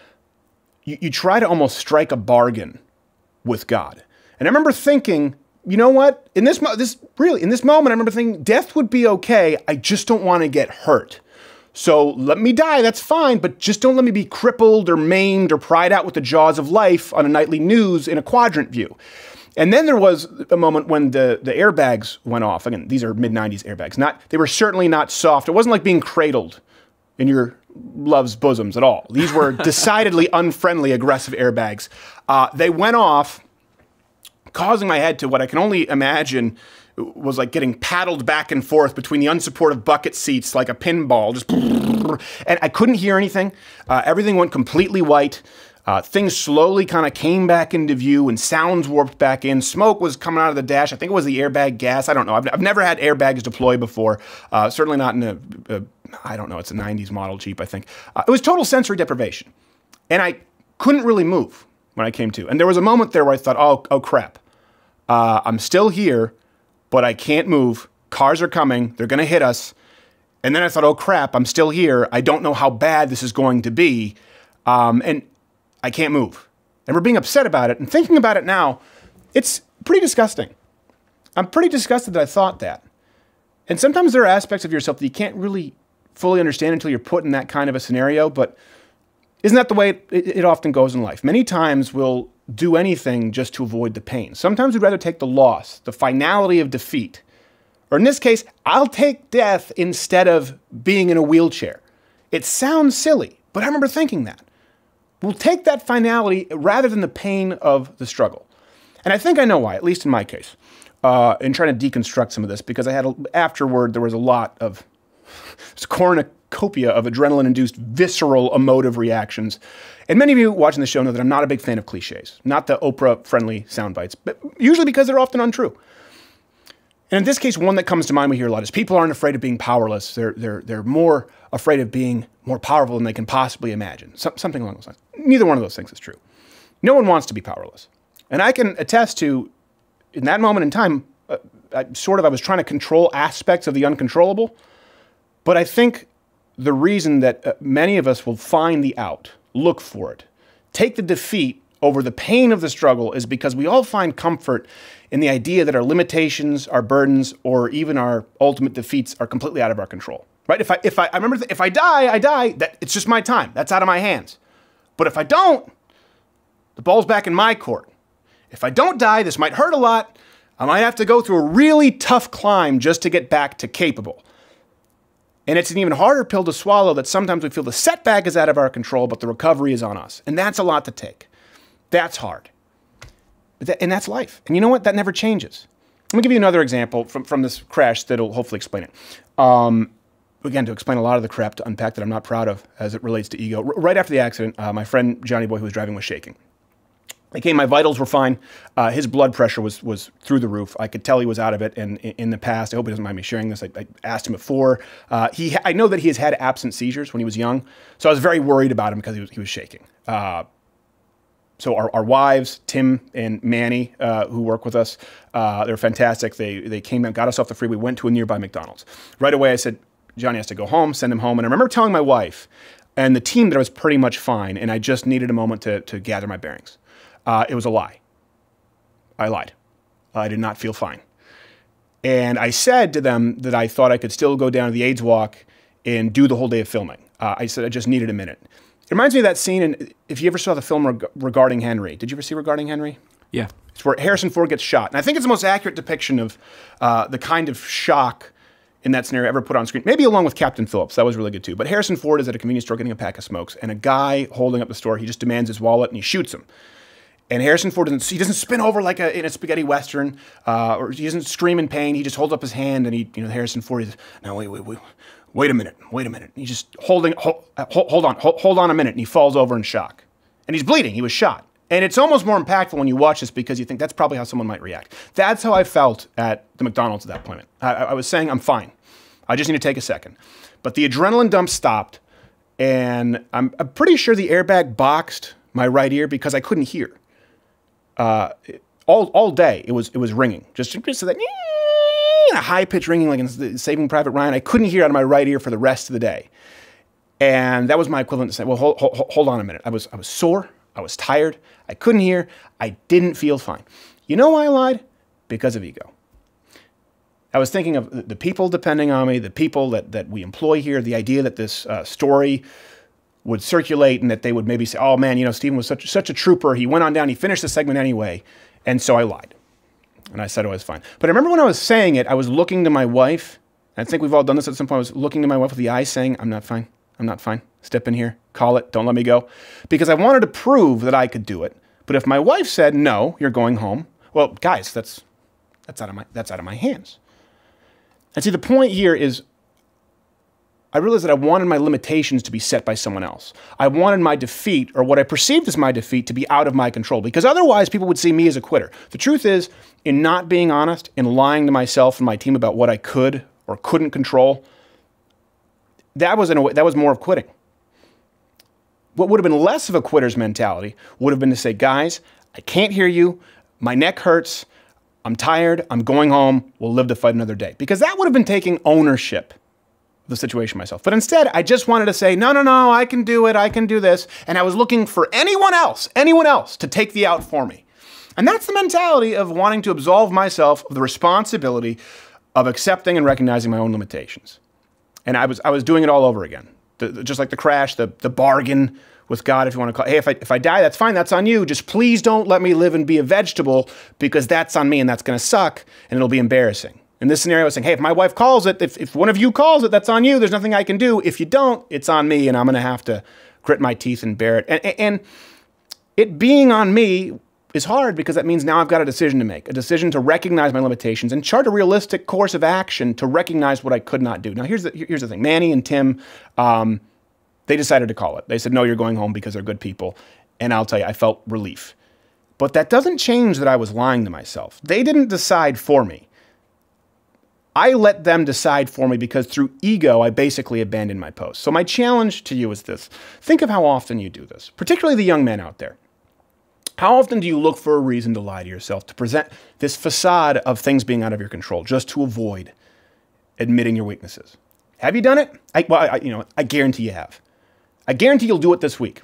A: You try to almost strike a bargain with God. And I remember thinking, you know what? In this moment, I remember thinking, death would be okay. I just don't want to get hurt. So let me die, that's fine, but just don't let me be crippled or maimed or pried out with the jaws of life on a nightly news in a quadrant view. And then there was a moment when the airbags went off. Again, these are mid-90s airbags. They were certainly not soft. It wasn't like being cradled in your love's bosoms at all. These were decidedly unfriendly, aggressive airbags. They went off, causing my head to what I can only imagine was like getting paddled back and forth between the unsupportive bucket seats like a pinball. Just, and I couldn't hear anything. Everything went completely white. Things slowly kind of came back into view and sounds warped back in. Smoke was coming out of the dash. I think it was the airbag gas. I don't know. I've never had airbags deploy before. Certainly not in I don't know, it's a 90s model Jeep, I think. It was total sensory deprivation. And I couldn't really move when I came to. And there was a moment there where I thought, oh crap. I'm still here, but I can't move. Cars are coming. They're going to hit us. And then I thought, oh crap, I'm still here. I don't know how bad this is going to be. And I can't move. And we're being upset about it. And thinking about it now, it's pretty disgusting. I'm pretty disgusted that I thought that. And sometimes there are aspects of yourself that you can't really fully understand until you're put in that kind of a scenario. But isn't that the way it often goes in life? Many times we'll do anything just to avoid the pain. Sometimes we'd rather take the loss, the finality of defeat. Or in this case, I'll take death instead of being in a wheelchair. It sounds silly, but I remember thinking that. We'll take that finality rather than the pain of the struggle. And I think I know why, at least in my case, in trying to deconstruct some of this, because I had, afterward, there was a lot of cornucopia of adrenaline-induced, visceral, emotive reactions. And many of you watching the show know that I'm not a big fan of cliches, not the Oprah-friendly sound bites, but usually because they're often untrue. And in this case, one that comes to mind we hear a lot is people aren't afraid of being powerless. They're more afraid of being more powerful than they can possibly imagine. Something along those lines. Neither one of those things is true. No one wants to be powerless. And I can attest to, in that moment in time, I was trying to control aspects of the uncontrollable. But I think the reason that many of us will find the out, look for it, take the defeat over the pain of the struggle is because we all find comfort in the idea that our limitations, our burdens, or even our ultimate defeats are completely out of our control. Right? I remember if I die, I die. It's just my time. That's out of my hands. But if I don't, the ball's back in my court. If I don't die, this might hurt a lot. I might have to go through a really tough climb just to get back to capable. And it's an even harder pill to swallow that sometimes we feel the setback is out of our control, but the recovery is on us. And that's a lot to take. That's hard. And that's life. And you know what? That never changes. Let me give you another example from this crash that'll hopefully explain it. Again, to explain a lot of the crap to unpack that I'm not proud of as it relates to ego. Right after the accident, my friend Johnny Boy, who was driving, was shaking. My vitals were fine. His blood pressure was through the roof. I could tell he was out of it. And in the past, I hope he doesn't mind me sharing this, I asked him before. I know that he has had absent seizures when he was young. So I was very worried about him because he was shaking. So our wives, Tim and Manny, who work with us, they're fantastic. They came and got us off the freeway, went to a nearby McDonald's. Right away, I said, Johnny has to go home, send him home. And I remember telling my wife and the team that I was pretty much fine, and I just needed a moment to gather my bearings. It was a lie. I lied. I did not feel fine. And I said to them that I thought I could still go down to the AIDS walk and do the whole day of filming. I said I just needed a minute. It reminds me of that scene, and if you ever saw the film Regarding Henry. Did you ever see Regarding Henry?
L: Yeah.
A: It's where Harrison Ford gets shot. And I think it's the most accurate depiction of the kind of shock in that scenario ever put on screen. Maybe along with Captain Phillips. That was really good too. But Harrison Ford is at a convenience store getting a pack of smokes, and a guy holding up the store, he just demands his wallet and he shoots him. And Harrison Ford doesn't spin over like in a spaghetti western, or he doesn't scream in pain. He just holds up his hand, and Harrison Ford is, no, wait a minute. And he's just hold on a minute, and he falls over in shock. And he's bleeding. He was shot. And it's almost more impactful when you watch this because you think that's probably how someone might react. That's how I felt at the McDonald's at that point. I was saying, I'm fine. I just need to take a second. But the adrenaline dump stopped, and I'm pretty sure the airbag boxed my right ear because I couldn't hear. All day it was ringing, just so that a high pitch ringing like in Saving Private Ryan. I couldn't hear out of my right ear for the rest of the day, and that was my equivalent to saying, "Well, hold on a minute." I was sore, I was tired, I couldn't hear, I didn't feel fine. You know why I lied? Because of ego. I was thinking of the people depending on me, the people that we employ here, the idea that this story would circulate and that they would maybe say, oh man, Stephen was such a trooper. He went on down, he finished the segment anyway. And so I lied. And I said I was fine. But I remember when I was saying it, I was looking to my wife. I think we've all done this at some point. I was looking to my wife with the eyes saying, I'm not fine. I'm not fine. Step in here. Call it. Don't let me go. Because I wanted to prove that I could do it. But if my wife said, no, you're going home. Well, guys, that's out of my hands. And see, the point here is I realized that I wanted my limitations to be set by someone else. I wanted my defeat, or what I perceived as my defeat, to be out of my control, because otherwise people would see me as a quitter. The truth is, in not being honest, in lying to myself and my team about what I could or couldn't control, that was more of quitting. What would have been less of a quitter's mentality would have been to say, guys, I can't hear you, my neck hurts, I'm tired, I'm going home, we'll live to fight another day. Because that would have been taking ownership the situation myself. But instead, I just wanted to say, no, I can do it, I can do this. And I was looking for anyone else to take the out for me. And that's the mentality of wanting to absolve myself of the responsibility of accepting and recognizing my own limitations. And I was doing it all over again. Just like the crash, the bargain with God, if you want to call it. Hey, if I die, that's fine, that's on you. Just please don't let me live and be a vegetable, because that's on me and that's going to suck and it'll be embarrassing. In this scenario, I was saying, hey, if my wife calls it, if one of you calls it, that's on you. There's nothing I can do. If you don't, it's on me, and I'm going to have to grit my teeth and bear it. And it being on me is hard because that means now I've got a decision to make, a decision to recognize my limitations and chart a realistic course of action to recognize what I could not do. Now, here's the thing. Manny and Tim, they decided to call it. They said, no, you're going home because they're good people. And I'll tell you, I felt relief. But that doesn't change that I was lying to myself. They didn't decide for me. I let them decide for me because through ego, I basically abandoned my post. So my challenge to you is this. Think of how often you do this, particularly the young men out there. How often do you look for a reason to lie to yourself, to present this facade of things being out of your control, just to avoid admitting your weaknesses? Have you done it? I guarantee you have. I guarantee you'll do it this week.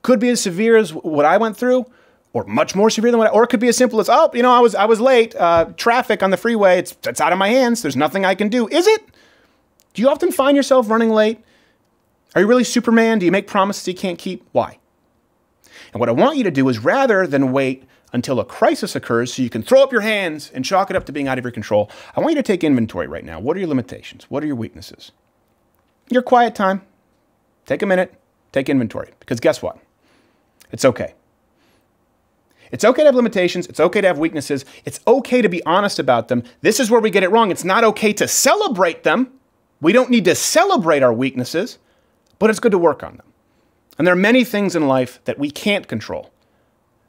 A: Could be as severe as what I went through, or much more severe than or it could be as simple as, oh, I was late, traffic on the freeway, it's out of my hands, there's nothing I can do. Is it? Do you often find yourself running late? Are you really Superman? Do you make promises you can't keep? Why? And what I want you to do is rather than wait until a crisis occurs so you can throw up your hands and chalk it up to being out of your control, I want you to take inventory right now. What are your limitations? What are your weaknesses? Your quiet time. Take a minute, take inventory, because guess what? It's okay. It's okay to have limitations. It's okay to have weaknesses. It's okay to be honest about them. This is where we get it wrong. It's not okay to celebrate them. We don't need to celebrate our weaknesses, but it's good to work on them. And there are many things in life that we can't control.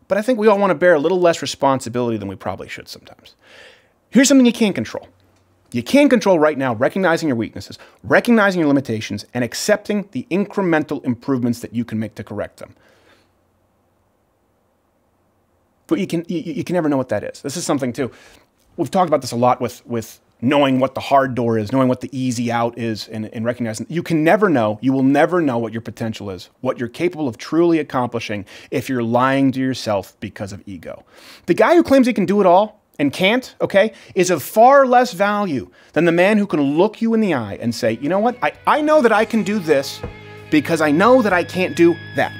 A: But I think we all want to bear a little less responsibility than we probably should sometimes. Here's something you can control. You can control right now recognizing your weaknesses, recognizing your limitations, and accepting the incremental improvements that you can make to correct them. But you can never know what that is. This is something, too. We've talked about this a lot with knowing what the hard door is, knowing what the easy out is, and recognizing you can never know, you will never know what your potential is, what you're capable of truly accomplishing if you're lying to yourself because of ego. The guy who claims he can do it all and can't, okay, is of far less value than the man who can look you in the eye and say, you know what, I know that I can do this because I know that I can't do that.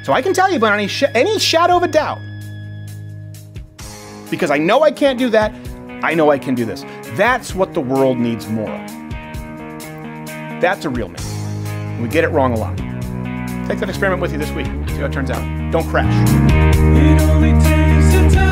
A: So I can tell you without any shadow of a doubt, because I know I can't do that, I know I can do this. That's what the world needs more of. That's a real man. We get it wrong a lot. Take that experiment with you this week. See how it turns out. Don't crash. It only takes a time.